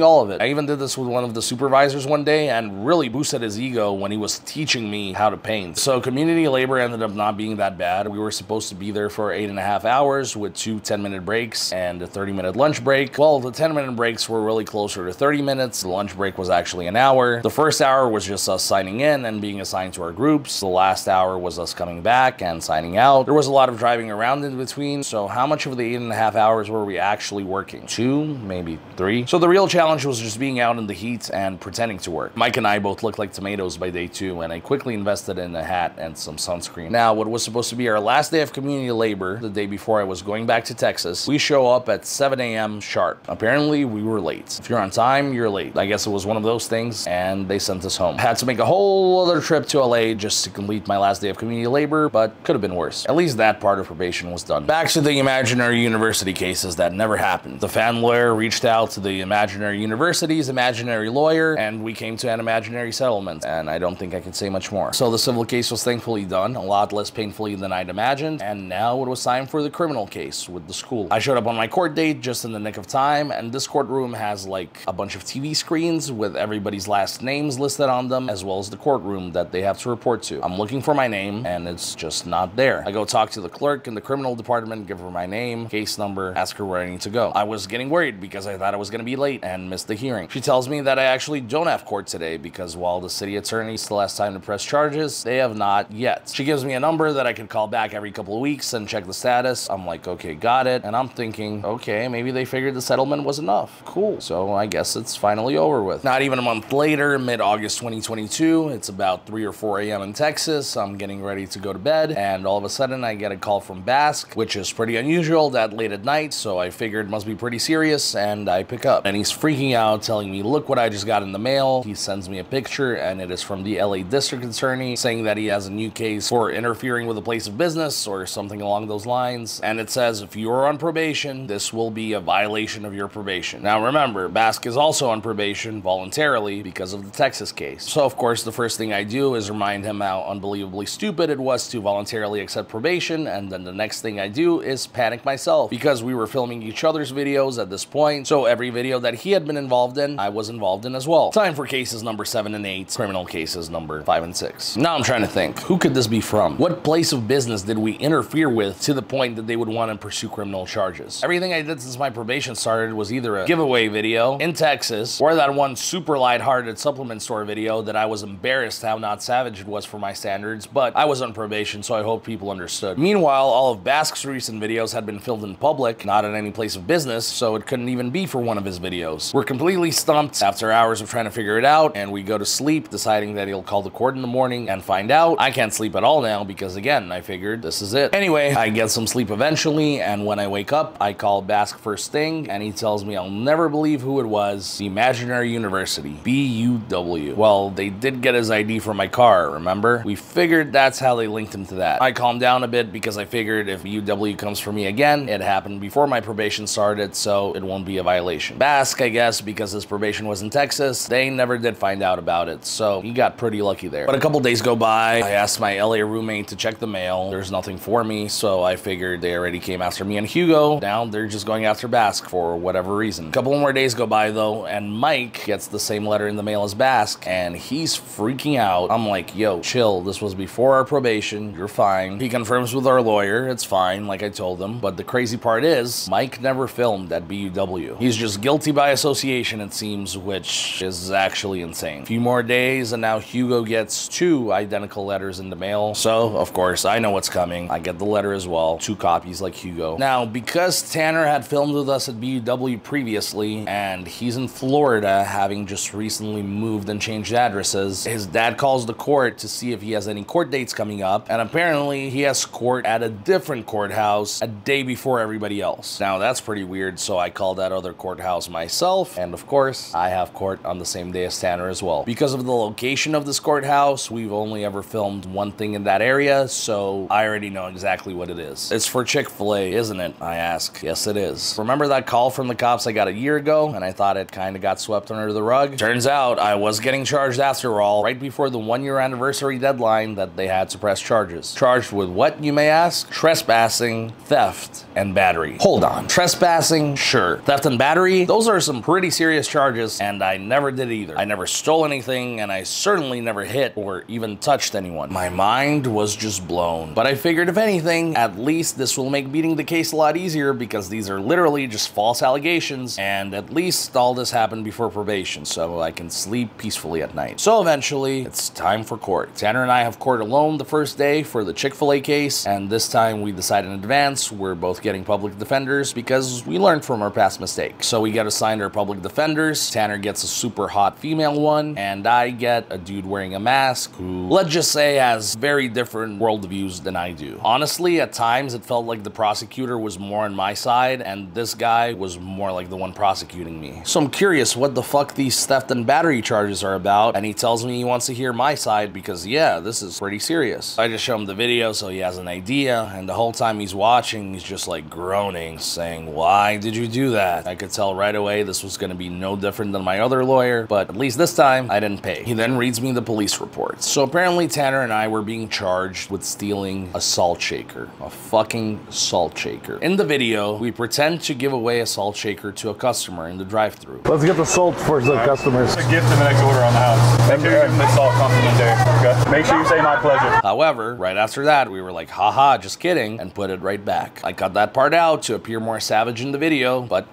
all of it. I even did this with one of the supervisors one day and really boosted his ego when he was teaching me how to paint. So community labor ended up not being that bad. We were supposed to be there for 8.5 hours with 2 10-minute breaks and a 30-minute lunch break. Well, the 10-minute breaks were really closer to 30 minutes. The lunch break was actually an hour. The first hour was just us signing in and being assigned to our groups. The last hour was us coming back and signing out. There was a lot of driving around in between. So how much of the 8.5 hours were we actually working? 2, maybe 3. So the real challenge was just being out in the heat and pretending to work. Mike and I both looked like tomatoes by day 2, and I quickly invested in a hat and some sunscreen. Now, what was supposed to be our last day of community labor, the day before I was going back to Texas, we show up at 7 a.m. sharp. Apparently, we were late. If you're on time, you're late. I guess it was one of those things, and they sent us home. I had to make a whole other trip to LA just to complete my last day of community labor, but could have been worse. At least that part of probation was done. Back to the imaginary university cases that never happened. The fan lawyer reached out to the imaginary university's imaginary lawyer, and we came to an imaginary settlement, and I don't think I can say much more. So the civil case was thankfully done, a lot less painfully than I'd imagined, and now it was time for the criminal case with the school. I showed up on my court date just in the nick of time, and this courtroom has like a bunch of TV screens with everybody's last names listed on them, as well as the courtroom that they have to report to. I'm looking for my name, and it's just not there. I go talk to the clerk in the criminal department, give her my name, case number, ask her where I need to go. I was getting worried because I thought I was going to be late and miss the hearing. She tells me that I actually don't have court today because while the city attorney still has time to press charges, they have not yet. She gives me a number that I could call back every couple of weeks and check the status. I'm like, okay, got it. And I'm thinking, okay, maybe they figured the settlement was enough. Cool. So I guess it's finally over with. Not even a month later, mid-August 2022, it's about 3 or 4 a.m. in Texas. I'm getting ready to go to bed, and all of a sudden I get a call from Basque Bask, which is pretty unusual that late at night, so I figured it must be pretty serious, and I pick up. And he's freaking out, telling me, look what I just got in the mail. He sends me a picture, and it is from the LA District Attorney, saying that he has a new case for interfering with a place of business, or something along those lines. And it says, if you are on probation, this will be a violation of your probation. Now remember, Bask is also on probation voluntarily because of the Texas case. So of course, the first thing I do is remind him how unbelievably stupid it was to voluntarily accept probation, and then the next thing I do is panic myself, because we were filming each other's videos at this point, so every video that he had been involved in, I was involved in as well. Time for cases number 7 and 8, criminal cases number 5 and 6. Now I'm trying to think, who could this be from? What place of business did we interfere with to the point that they would want to pursue criminal charges? Everything I did since my probation started was either a giveaway video in Texas, or that one super lighthearted supplement store video that I was embarrassed how not savage it was for my standards, but I was on probation, so I hope people understood. Meanwhile, all of Bask's recent videos had been filmed in public, not at any place of business, so it couldn't even be for one of his videos. We're completely stumped after hours of trying to figure it out, and we go to sleep, deciding that he'll call the court in the morning and find out. I can't sleep at all now because, again, I figured this is it. Anyway, I get some sleep eventually, and when I wake up, I call Bask first thing, and he tells me I'll never believe who it was. The Imaginary University. BUW. Well, they did get his ID from my car, remember? We figured that's how they linked him to that. I calmed down a bit because I figured if BUW comes for me again, it happened before my probation started, so it won't be a violation. Bask, I guess, because his probation was in Texas, they never did find out about it, so he got pretty lucky there. But a couple days go by, I asked my LA roommate to check the mail. There's nothing for me, so I figured they already came after me and Hugo. Now they're just going after Bask for whatever reason. A couple more days go by though, and Mike gets the same letter in the mail as Bask, and he's freaking out. I'm like, yo, chill, this was before our probation, you're fine. He confirms with our lawyer, it's fine, like I told him. But the crazy part is, Mike never filmed at BUW. He's just guilty by association, it seems, which is actually insane. A few more days, and now Hugo gets 2 identical letters in the mail. So, of course, I know what's coming. I get the letter as well, 2 copies like Hugo. Now, because Tanner had filmed with us at BUW previously, and he's in Florida, having just recently moved and changed addresses, his dad calls the court to see if he has any court dates coming up, and apparently he has court at a different courthouse a day before everybody else. Now, that's pretty weird, so I called that other courthouse myself, and of course, I have court on the same day as Tanner as well. Because of the location of this courthouse, we've only ever filmed one thing in that area, so I already know exactly what it is. It's for Chick-Fil-A, isn't it? I ask. Yes, it is. Remember that call from the cops I got a year ago, and I thought it kind of got swept under the rug? Turns out I was getting charged after all, right before the 1-year anniversary deadline that they had to press charges. Charged with what, you may ask? Trespassing, theft, and battery. Hold on. Trespassing? Sure. Theft and battery? Those are some pretty serious charges, and I never did either. I never stole anything, and I certainly never hit or even touched anyone. My mind was just blown. But I figured if anything, at least this will make beating the case a lot easier, because these are literally just false allegations, and at least all this happened before probation, so I can sleep peacefully at night. So eventually, it's time for court. Tanner and I have court alone the first day for the Chick-fil-A case, and this time we decide in advance we're both getting public defenders because we learned from our past mistakes. So we get assigned our public defenders. Tanner gets a super hot female one, and I get a dude wearing a mask who, let's just say, has very different worldviews than I do. Honestly, at times it felt like the prosecutor was more on my side, and this guy was more like the one prosecuting me. So I'm curious what the fuck these theft and battery charges are about, and he tells me he wants to hear my side because, yeah, this is pretty serious. I just show him the video so he has an idea, and the whole time he's watching, he's just like groaning, saying, why did you do that? I could tell right away this was gonna be no different than my other lawyer, but at least this time, I didn't pay. He then reads me the police reports. So apparently Tanner and I were being charged with stealing a salt shaker. A fucking salt shaker. In the video, we pretend to give away a salt shaker to a customer in the drive-thru. Let's get the salt for the customers. It's a gift in the next order on the house. Make sure you give them the salt complimentary. Okay? Make sure you say my pleasure. However, right after that, we were like, haha, just kidding, and put it right back. I cut that part out to appear more savage in the video, but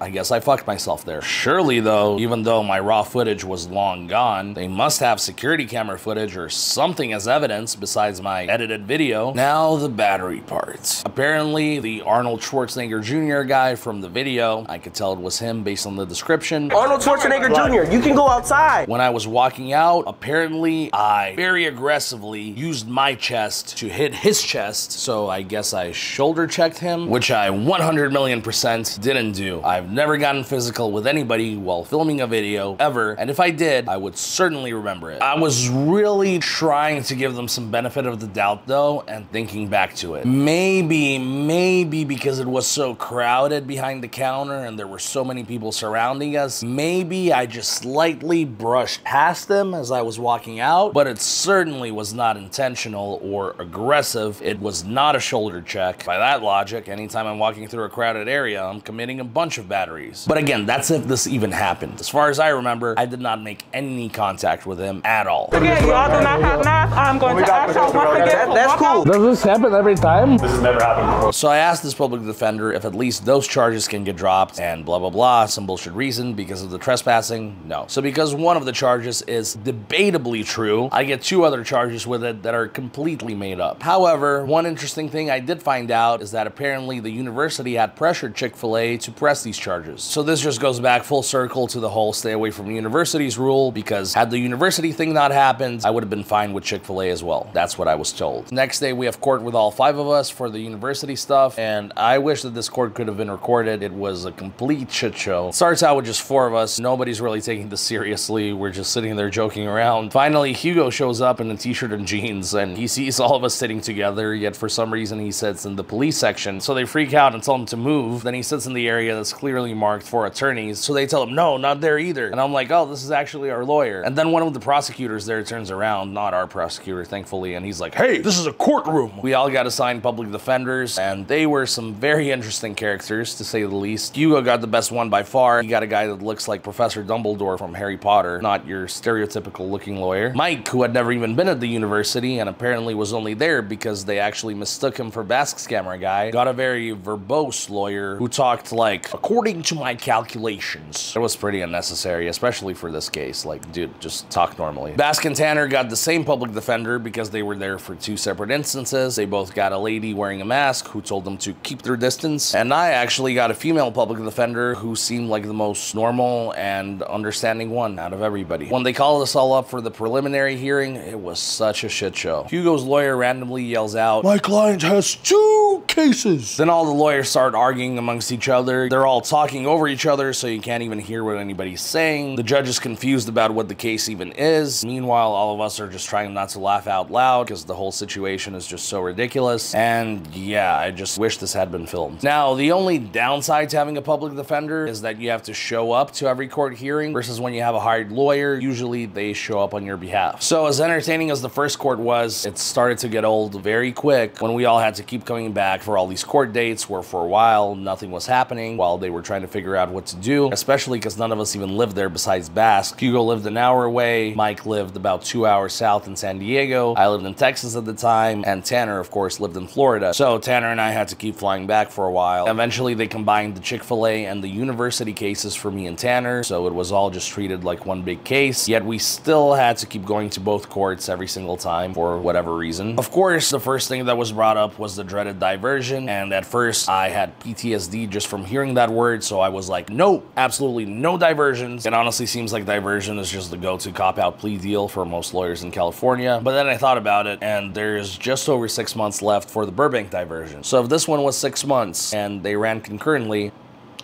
I guess I fucked myself there. Surely though, even though my raw footage was long gone, they must have security camera footage or something as evidence besides my edited video. Now the battery part. Apparently the Arnold Schwarzenegger Jr. guy from the video, I could tell it was him based on the description. Arnold Schwarzenegger Jr., you can go outside. When I was walking out, apparently I very aggressively used my chest to hit his chest, so I guess I shoulder checked him, which I 100,000,000% didn't do. I've never gotten physical with anybody while filming a video, ever, and if I did, I would certainly remember it. I was really trying to give them some benefit of the doubt though, and thinking back to it. Maybe because it was so crowded behind the counter and there were so many people surrounding us, maybe I just slightly brushed past them as I was walking out, but it certainly was not intentional or aggressive. It was not a shoulder check. By that logic, anytime I'm walking through a crowded area, I'm committing a bunch of batteries. But again, that's if this even happened. As far as I remember, I did not make any contact with him at all. Again, y'all do not have masks. I'm going to ask y'all once again. That's cool. Does this happen every time? This has never happened before. So I asked this public defender if at least those charges can get dropped and blah, blah, blah, some bullshit reason because of the trespassing. No. So because one of the charges is debatably true, I get 2 other charges with it that are completely made up. However, one interesting thing I did find out is that apparently the university had pressured Chick-fil-A to press these charges. So this just goes back full circle to the whole stay away from universities rule, because had the university thing not happened, I would have been fine with Chick-fil-A as well. That's what I was told. Next day, we have court with all 5 of us for the university stuff, and I wish that this court could have been recorded. It was a complete shit show. It starts out with just 4 of us. Nobody's really taking this seriously. We're just sitting there joking around. Finally, Hugo shows up in a t-shirt and jeans, and he sees all of us sitting together, yet for some reason he sits in the police section. So they freak out and tell him to move. Then he sits in the area that's clearly marked for attorneys. So they tell him, no, not there either. And I'm like, oh, this is actually our lawyer. And then one of the prosecutors there turns around, not our prosecutor, thankfully, and he's like, hey, this is a courtroom. We all got assigned public defenders, and they were some very interesting characters, to say the least. Hugo got the best one by far. He got a guy that looks like Professor Dumbledore from Harry Potter, not your stereotypical looking lawyer. Mike, who had never even been at the university and apparently was only there because they actually mistook him for Basque's camera guy, got a very verbose lawyer who talked like, according to my calculations. It was pretty unnecessary, especially for this case. Like, dude, just talk normally. Basque and Tanner got the same public defender because they were there for 2 separate instances. They both got a lady wearing a mask who told them to keep their distance. And I actually got a female public defender who seemed like the most normal and understanding one out of everybody. When they called us all up for the preliminary hearing, it was such a shit show. Hugo's lawyer randomly yells out, my client has 2 cases. Then all the lawyers start arguing amongst each other. They're all talking over each other, so you can't even hear what anybody's saying. The judge is confused about what the case even is. Meanwhile, all of us are just trying not to laugh out loud because the whole situation is just so ridiculous. And yeah, I just wish this had been filmed. Now, the only downside to having a public defender is that you have to show up to every court hearing versus when you have a hired lawyer, usually they show up on your behalf. So as entertaining as the first court was, it started to get old very quick when we all had to keep coming back for all these court dates where for a while nothing was happening while they were trying to figure out what to do, especially because none of us even lived there besides Basque. Hugo lived an hour away, Mike lived about 2 hours south in San Diego, I lived in Texas at the time, and Tanner, of course, lived in Florida. So Tanner and I had to keep flying back for a while. Eventually, they combined the Chick-fil-A and the university cases for me and Tanner, so it was all just treated like one big case, yet we still had to keep going to both courts every single time for whatever reason. Of course, the first thing that was brought up was the dreaded diversion, and at first, I had PTSD just from hearing that word, so I was like, no, absolutely no diversions. It honestly seems like diversion is just the go-to cop-out plea deal for most lawyers in California, but then I thought about it, and there's just over 6 months left for the Burbank diversion. So if this one was 6 months, and they ran concurrently,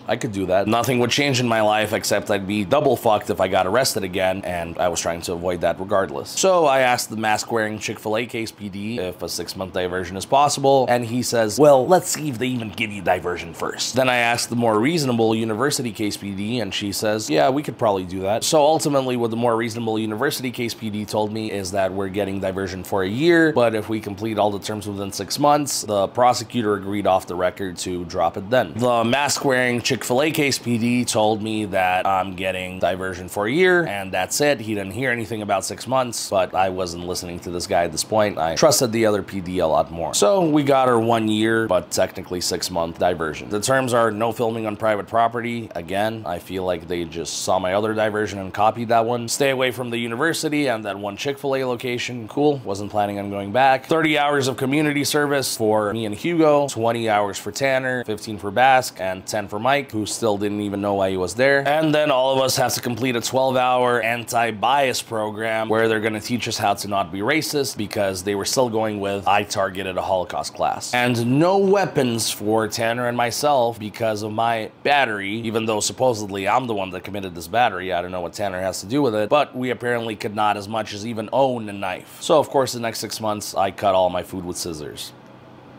I could do that. Nothing would change in my life except I'd be double fucked if I got arrested again, and I was trying to avoid that regardless. So I asked the mask-wearing Chick-fil-A case PD if a 6-month diversion is possible, and he says, well, let's see if they even give you diversion first. Then I asked the more reasonable university case PD, and she says, yeah, we could probably do that. So ultimately, what the more reasonable university case PD told me is that we're getting diversion for a year, but if we complete all the terms within 6 months, the prosecutor agreed off the record to drop it then. The mask-wearing Chick-fil-A Chick-Fil-A case, PD told me that I'm getting diversion for a year, and that's it. He didn't hear anything about 6 months, but I wasn't listening to this guy at this point. I trusted the other PD a lot more. So we got her 1 year, but technically 6-month diversion. The terms are no filming on private property. Again, I feel like they just saw my other diversion and copied that one. Stay away from the university and that one Chick-fil-A location. Cool, wasn't planning on going back. 30 hours of community service for me and Hugo, 20 hours for Tanner, 15 for Basque, and 10 for Mike, who still didn't even know why he was there. And then all of us have to complete a 12-hour anti-bias program where they're gonna teach us how to not be racist, because they were still going with I targeted a Holocaust class. And no weapons for Tanner and myself because of my battery, even though supposedly I'm the one that committed this battery. I don't know what Tanner has to do with it, but we apparently could not as much as even own a knife. So of course the next 6 months I cut all my food with scissors.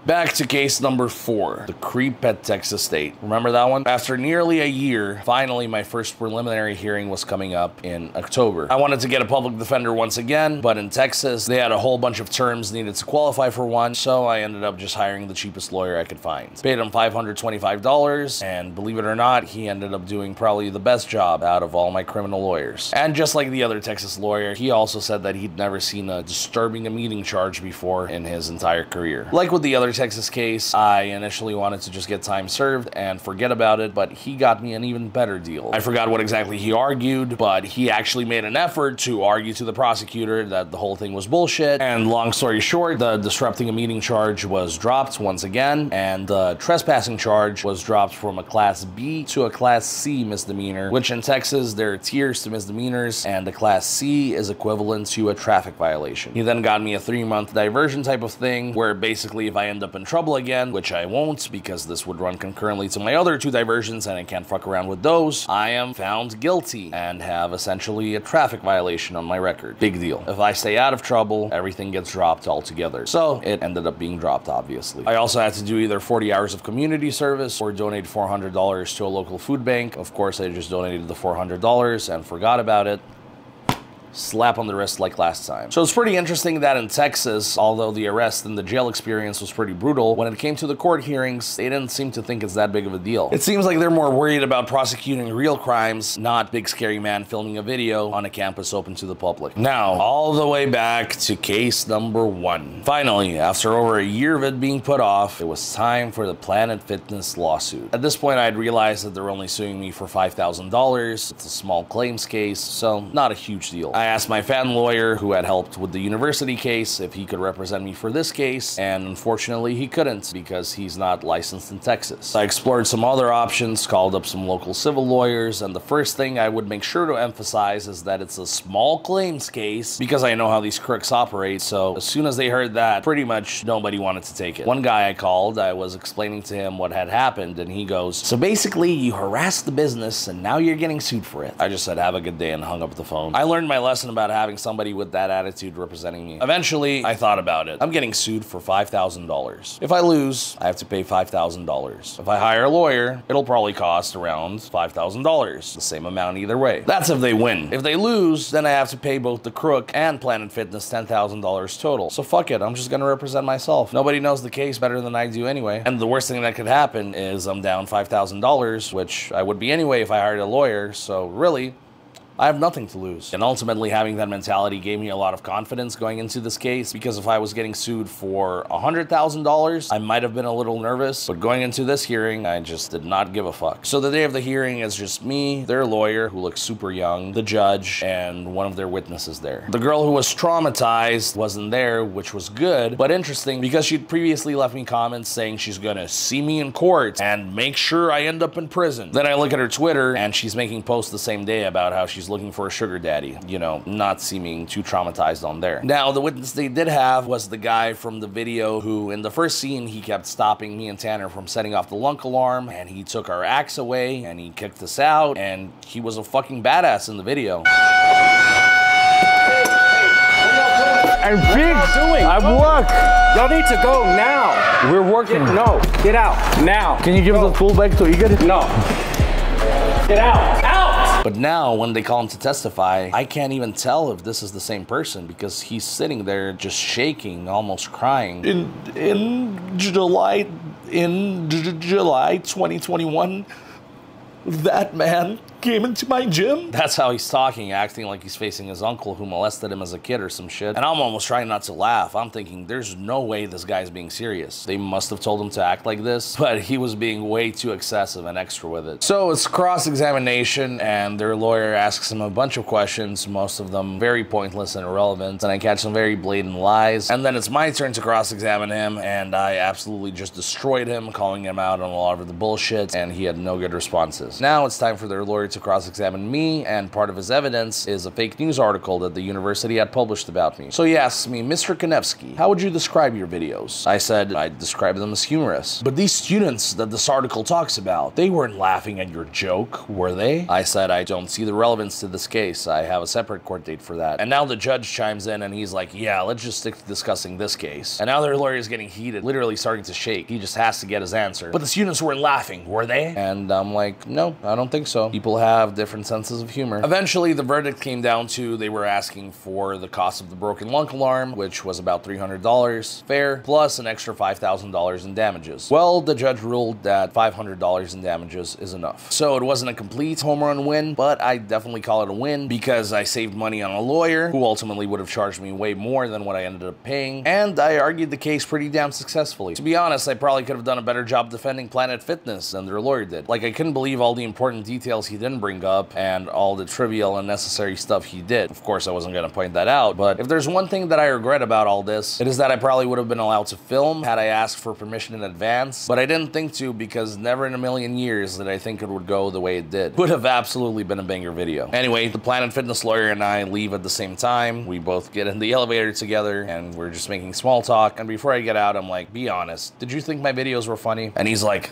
Back to case number 4, the creep at Texas State. Remember that one? After nearly a year, finally my first preliminary hearing was coming up in October. I wanted to get a public defender once again, but in Texas, they had a whole bunch of terms needed to qualify for one, so I ended up just hiring the cheapest lawyer I could find. Paid him $525, and believe it or not, he ended up doing probably the best job out of all my criminal lawyers. And just like the other Texas lawyer, he also said that he'd never seen a disturbing a meeting charge before in his entire career. Like with the other Texas case, I initially wanted to just get time served and forget about it, but he got me an even better deal. I forgot what exactly he argued, but he actually made an effort to argue to the prosecutor that the whole thing was bullshit. And long story short, the disrupting a meeting charge was dropped once again, and the trespassing charge was dropped from a Class B to a Class C misdemeanor, which in Texas, there are tiers to misdemeanors, and the Class C is equivalent to a traffic violation. He then got me a 3-month diversion type of thing, where basically if I end up in trouble again, which I won't because this would run concurrently to my other 2 diversions and I can't fuck around with those, I am found guilty and have essentially a traffic violation on my record. Big deal. If I stay out of trouble, everything gets dropped altogether. So it ended up being dropped, obviously. I also had to do either 40 hours of community service or donate $400 to a local food bank. Of course, I just donated the $400 and forgot about it. Slap on the wrist like last time. So it's pretty interesting that in Texas, although the arrest and the jail experience was pretty brutal, when it came to the court hearings, they didn't seem to think it's that big of a deal. It seems like they're more worried about prosecuting real crimes, not big scary man filming a video on a campus open to the public. Now, all the way back to case number 1. Finally, after over a year of it being put off, it was time for the Planet Fitness lawsuit. At this point, I had realized that they're only suing me for $5,000. It's a small claims case, so not a huge deal. I asked my fan lawyer, who had helped with the university case, if he could represent me for this case, and unfortunately he couldn't because he's not licensed in Texas. I explored some other options, called up some local civil lawyers, and the first thing I would make sure to emphasize is that it's a small claims case because I know how these crooks operate, so as soon as they heard that, pretty much nobody wanted to take it. One guy I called, I was explaining to him what had happened, and he goes, "So basically you harassed the business and now you're getting sued for it." I just said, "Have a good day," and hung up the phone. I learned my lesson about having somebody with that attitude representing me. Eventually, I thought about it. I'm getting sued for $5,000. If I lose, I have to pay $5,000. If I hire a lawyer, it'll probably cost around $5,000. The same amount either way. That's if they win. If they lose, then I have to pay both the Crook and Planet Fitness $10,000 total. So fuck it, I'm just gonna represent myself. Nobody knows the case better than I do anyway. And the worst thing that could happen is I'm down $5,000, which I would be anyway if I hired a lawyer, so really, I have nothing to lose. And ultimately, having that mentality gave me a lot of confidence going into this case, because if I was getting sued for $100,000, I might have been a little nervous, but going into this hearing, I just did not give a fuck. So the day of the hearing is just me, their lawyer, who looks super young, the judge, and one of their witnesses there. The girl who was traumatized wasn't there, which was good, but interesting because she'd previously left me comments saying she's gonna see me in court and make sure I end up in prison. Then I look at her Twitter, and she's making posts the same day about how she's looking for a sugar daddy, you know, not seeming too traumatized on there. Now, the witness they did have was the guy from the video who, in the first scene, he kept stopping me and Tanner from setting off the lunk alarm, and he took our axe away, and he kicked us out, and he was a fucking badass in the video. I'm fixed. I'm work. Y'all need to go now. We're working. No, get out now. Can you give us the full bag to Igor? No. Get out. Out! But now, when they call him to testify, I can't even tell if this is the same person because he's sitting there just shaking, almost crying. In July 2021, That man came into my gym? That's how he's talking, acting like he's facing his uncle who molested him as a kid or some shit. And I'm almost trying not to laugh. I'm thinking, there's no way this guy's being serious. They must have told him to act like this, but he was being way too excessive and extra with it. So it's cross-examination, and their lawyer asks him a bunch of questions, most of them very pointless and irrelevant, and I catch some very blatant lies. And then it's my turn to cross-examine him, and I absolutely just destroyed him, calling him out on a lot of the bullshit, and he had no good responses. Now it's time for their lawyer to cross-examine me, and part of his evidence is a fake news article that the university had published about me. So he asks me, Mr. Kanevskiy, how would you describe your videos? I said I'd describe them as humorous. But these students that this article talks about, they weren't laughing at your joke, were they? I said I don't see the relevance to this case. I have a separate court date for that. And now the judge chimes in and he's like, yeah, let's just stick to discussing this case. And now their lawyer is getting heated, literally starting to shake. He just has to get his answer. But the students weren't laughing, were they? And I'm like, no, I don't think so. People have different senses of humor. Eventually, the verdict came down to they were asking for the cost of the broken lunk alarm, which was about $300, fair, plus an extra $5,000 in damages. Well, the judge ruled that $500 in damages is enough. So it wasn't a complete home run win, but I definitely call it a win because I saved money on a lawyer who ultimately would have charged me way more than what I ended up paying, and I argued the case pretty damn successfully. To be honest, I probably could have done a better job defending Planet Fitness than their lawyer did. Like, I couldn't believe all the important details he didn't bring up and all the trivial and unnecessary stuff he did. Of course, I wasn't going to point that out, but if there's one thing that I regret about all this, it is that I probably would have been allowed to film had I asked for permission in advance, but I didn't think to because never in a million years did I think it would go the way it did. Would have absolutely been a banger video. Anyway, the Planet Fitness lawyer and I leave at the same time. We both get in the elevator together and we're just making small talk, and before I get out, I'm like, be honest, did you think my videos were funny? And he's like,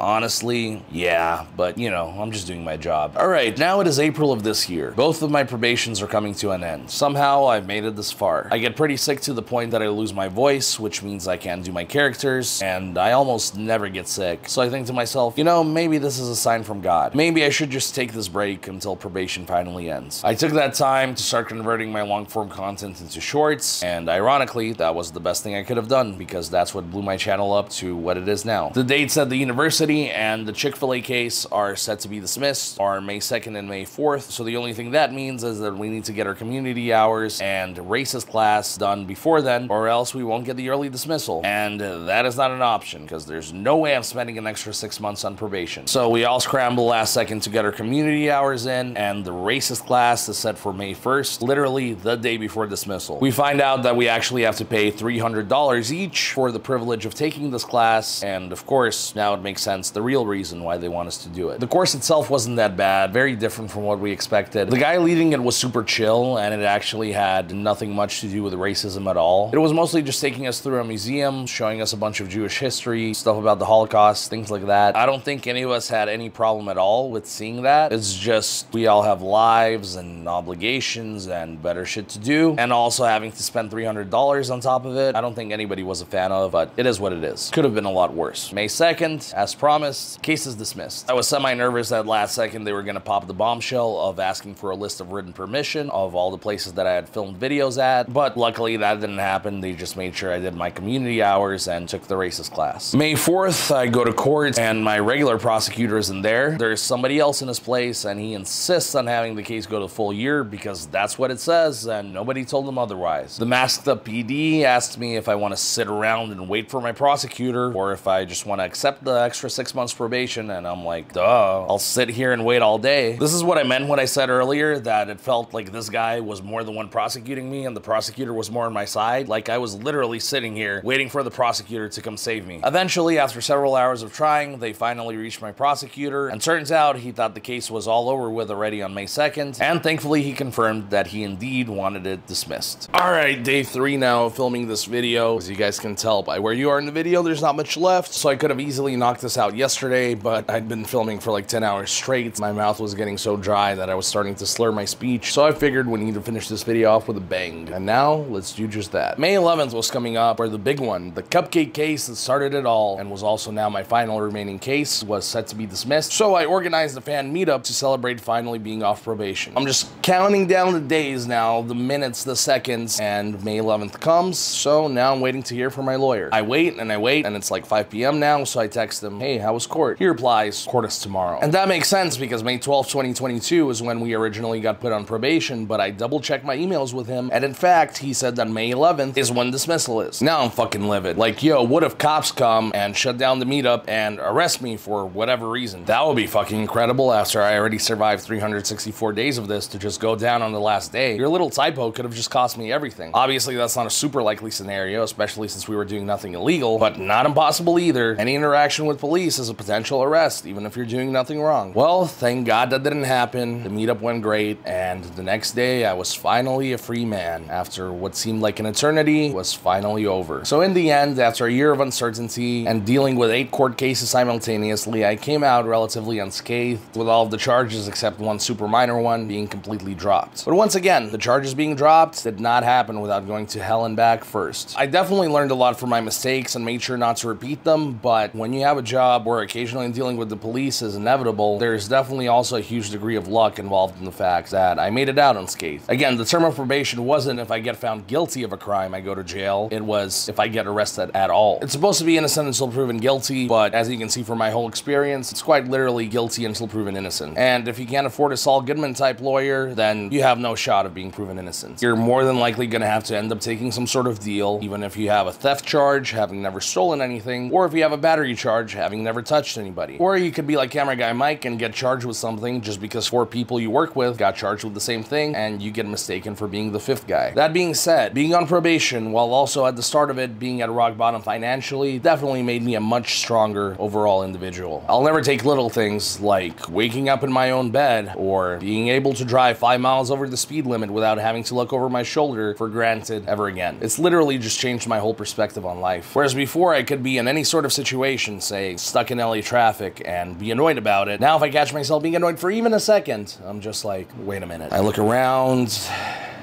honestly, yeah, but you know, I'm just doing my job. All right, now it is April of this year. Both of my probations are coming to an end. Somehow I've made it this far. I get pretty sick to the point that I lose my voice, which means I can't do my characters, and I almost never get sick. So I think to myself, you know, maybe this is a sign from God. Maybe I should just take this break until probation finally ends. I took that time to start converting my long form content into shorts, and ironically, that was the best thing I could have done because that's what blew my channel up to what it is now. The dates at the university and the Chick-Fil-A case are set to be dismissed are May 2nd and May 4th. So the only thing that means is that we need to get our community hours and racist class done before then, or else we won't get the early dismissal. And that is not an option because there's no way I'm spending an extra 6 months on probation. So we all scramble last second to get our community hours in, and the racist class is set for May 1st, literally the day before dismissal. We find out that we actually have to pay $300 each for the privilege of taking this class, and of course, now it makes sense the real reason why they want us to do it. The course itself wasn't that bad, very different from what we expected. The guy leading it was super chill, and it actually had nothing much to do with racism at all. It was mostly just taking us through a museum, showing us a bunch of Jewish history, stuff about the Holocaust, things like that. I don't think any of us had any problem at all with seeing that. It's just we all have lives and obligations and better shit to do, and also having to spend $300 on top of it, I don't think anybody was a fan of, but it is what it is. Could have been a lot worse. May 2nd, as promised, case is dismissed. I was semi-nervous that last second they were gonna pop the bombshell of asking for a list of written permission of all the places that I had filmed videos at, but luckily that didn't happen. They just made sure I did my community hours and took the racist class. May 4th, I go to court and my regular prosecutor isn't there. There's somebody else in his place and he insists on having the case go to full year because that's what it says and nobody told him otherwise. The masked up PD asked me if I want to sit around and wait for my prosecutor or if I just want to accept the extra 6 months probation, and I'm like, duh, I'll sit here and wait all day. This is what I meant when I said earlier that it felt like this guy was more the one prosecuting me and the prosecutor was more on my side. Like I was literally sitting here waiting for the prosecutor to come save me. Eventually, after several hours of trying, they finally reached my prosecutor, and turns out he thought the case was all over with already on May 2nd, and thankfully he confirmed that he indeed wanted it dismissed. Alright, day 3 now of filming this video. As you guys can tell by where you are in the video, there's not much left, so I could have easily knocked this out yesterday, but I'd been filming for like 10 hours straight. My mouth was getting so dry that I was starting to slur my speech, so I figured we need to finish this video off with a bang. And now, let's do just that. May 11th was coming up, or the big one, the cupcake case that started it all, and was also now my final remaining case, was set to be dismissed, so I organized a fan meetup to celebrate finally being off probation. I'm just counting down the days now, the minutes, the seconds, and May 11th comes, so now I'm waiting to hear from my lawyer. I wait, and it's like 5 p.m. now, so I text him, hey, hey, how was court? He replies, court is tomorrow. And that makes sense because May 12th, 2022 is when we originally got put on probation, but I double checked my emails with him, and in fact, he said that May 11th is when dismissal is. Now I'm fucking livid. Like, yo, what if cops come and shut down the meetup and arrest me for whatever reason? That would be fucking incredible after I already survived 364 days of this to just go down on the last day. Your little typo could have just cost me everything. Obviously, that's not a super likely scenario, especially since we were doing nothing illegal, but not impossible either. Any interaction with police is a potential arrest, even if you're doing nothing wrong. Well, thank God that didn't happen. The meetup went great, and the next day I was finally a free man. After what seemed like an eternity was finally over. So in the end, after a year of uncertainty and dealing with 8 court cases simultaneously, I came out relatively unscathed, with all of the charges except one super minor one being completely dropped. But once again, the charges being dropped did not happen without going to hell and back first. I definitely learned a lot from my mistakes and made sure not to repeat them, but when you have a job where occasionally dealing with the police is inevitable, there's definitely also a huge degree of luck involved in the fact that I made it out unscathed. Again, the term of probation wasn't if I get found guilty of a crime I go to jail, it was if I get arrested at all. It's supposed to be innocent until proven guilty, but as you can see from my whole experience, it's quite literally guilty until proven innocent. And if you can't afford a Saul Goodman type lawyer, then you have no shot of being proven innocent. You're more than likely gonna have to end up taking some sort of deal, even if you have a theft charge, having never stolen anything, or if you have a battery charge, having never touched anybody. Or you could be like camera guy Mike and get charged with something just because 4 people you work with got charged with the same thing and you get mistaken for being the 5th guy. That being said, being on probation while also at the start of it being at rock bottom financially definitely made me a much stronger overall individual. I'll never take little things like waking up in my own bed or being able to drive 5 miles over the speed limit without having to look over my shoulder for granted ever again. It's literally just changed my whole perspective on life. Whereas before I could be in any sort of situation, say stuck in LA traffic, and be annoyed about it, now if I catch myself being annoyed for even a second, I'm just like, wait a minute. I look around.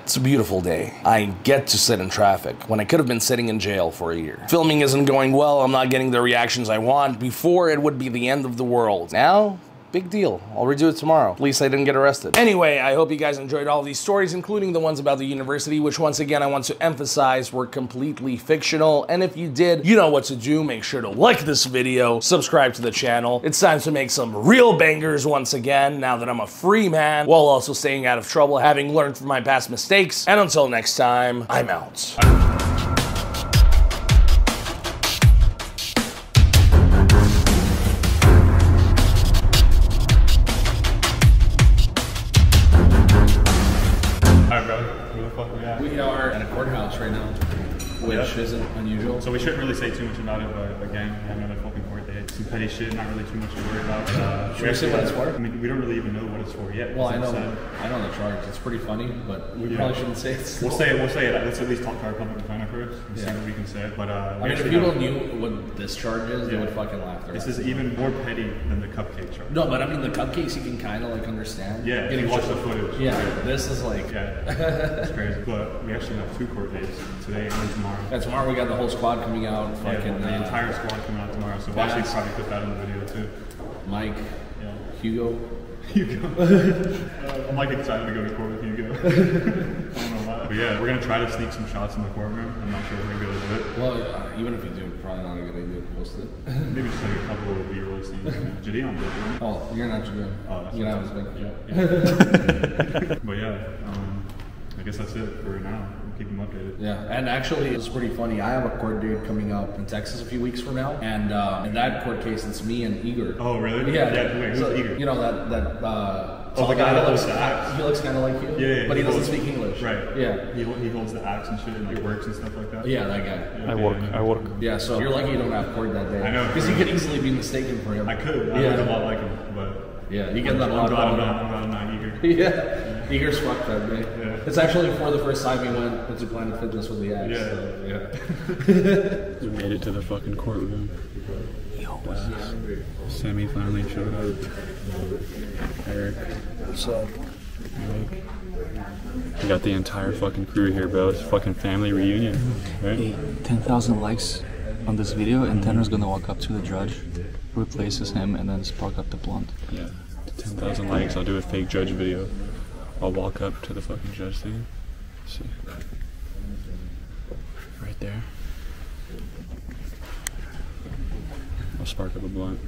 It's a beautiful day. I get to sit in traffic when I could have been sitting in jail for a year. Filming isn't going well, I'm not getting the reactions I want. Before, it would be the end of the world. Now, big deal. I'll redo it tomorrow. At least I didn't get arrested. Anyway, I hope you guys enjoyed all these stories, including the ones about the university, which once again I want to emphasize were completely fictional. And if you did, you know what to do. Make sure to like this video, subscribe to the channel. It's time to make some real bangers once again, now that I'm a free man, while also staying out of trouble, having learned from my past mistakes. And until next time, I'm out. We are at a courthouse right now, which isn't unusual. So we shouldn't really say too much about it, but again, we have another fucking court date. Some petty shit, not really too much to worry about. Should we say what it's for? I mean, we don't really even know what it's for yet. Well, I know the charge. It's pretty funny, but we probably shouldn't say it. We'll say it. Let's at least talk to our public defender first and see what we can say. But I mean, if people knew what this charge is, they would fucking laugh. This is even more petty than the cupcake charge. No, but I mean, the cupcakes you can kind of like understand. Yeah, if you watch the footage. Yeah, this is like... Yeah, it's crazy. But we actually have 2 court dates, today and tomorrow. And tomorrow we got the whole squad coming out. Fucking, the entire squad coming out tomorrow, so we'll actually probably put that in the video too. Mike, Hugo. I'm like excited to go to court with Hugo. I don't know why. But yeah, we're gonna try to sneak some shots in the courtroom. I'm not sure if we're gonna be able to do it. Well, even if you do, probably not a good idea to post it. Maybe just like a couple of B-roll scenes. Jidion did it. Oh, you're not Jidion. Oh, that's you're not his big. But yeah, I guess that's it for now. We'll keep them updated. Yeah, and actually, it's pretty funny. I have a court date coming up in Texas a few weeks from now, and in that court case, it's me and Igor. Oh, really? Yeah. Wait, who's Igor? You know that. The guy that holds the axe. He looks kind of like you. Yeah, but he doesn't speak English. Right. Yeah. He holds the axe and shit and like works and stuff like that. Yeah, that guy. Yeah, I work. Yeah, so you're lucky you don't have court that day. I know. Because you could easily be mistaken for him. I could. I look a lot like him, but. Yeah, you get that a I'm lot. glad I'm not Igor. Yeah. Igor's fucked that day. Yeah. It's actually for the first time he went into Planet Fitness with the axe. Yeah. We made it to the fucking courtroom. Sammy finally showed up. Eric. What's up? We got the entire fucking crew here, bro. It's a fucking family reunion, right? Hey, 10,000 likes on this video, and Tanner's gonna walk up to the judge, replaces him, and then spark up the blunt. Yeah. 10,000 likes, I'll do a fake judge video. I'll walk up to the fucking judge thing. Let's see. Right there. I'll spark up a blunt.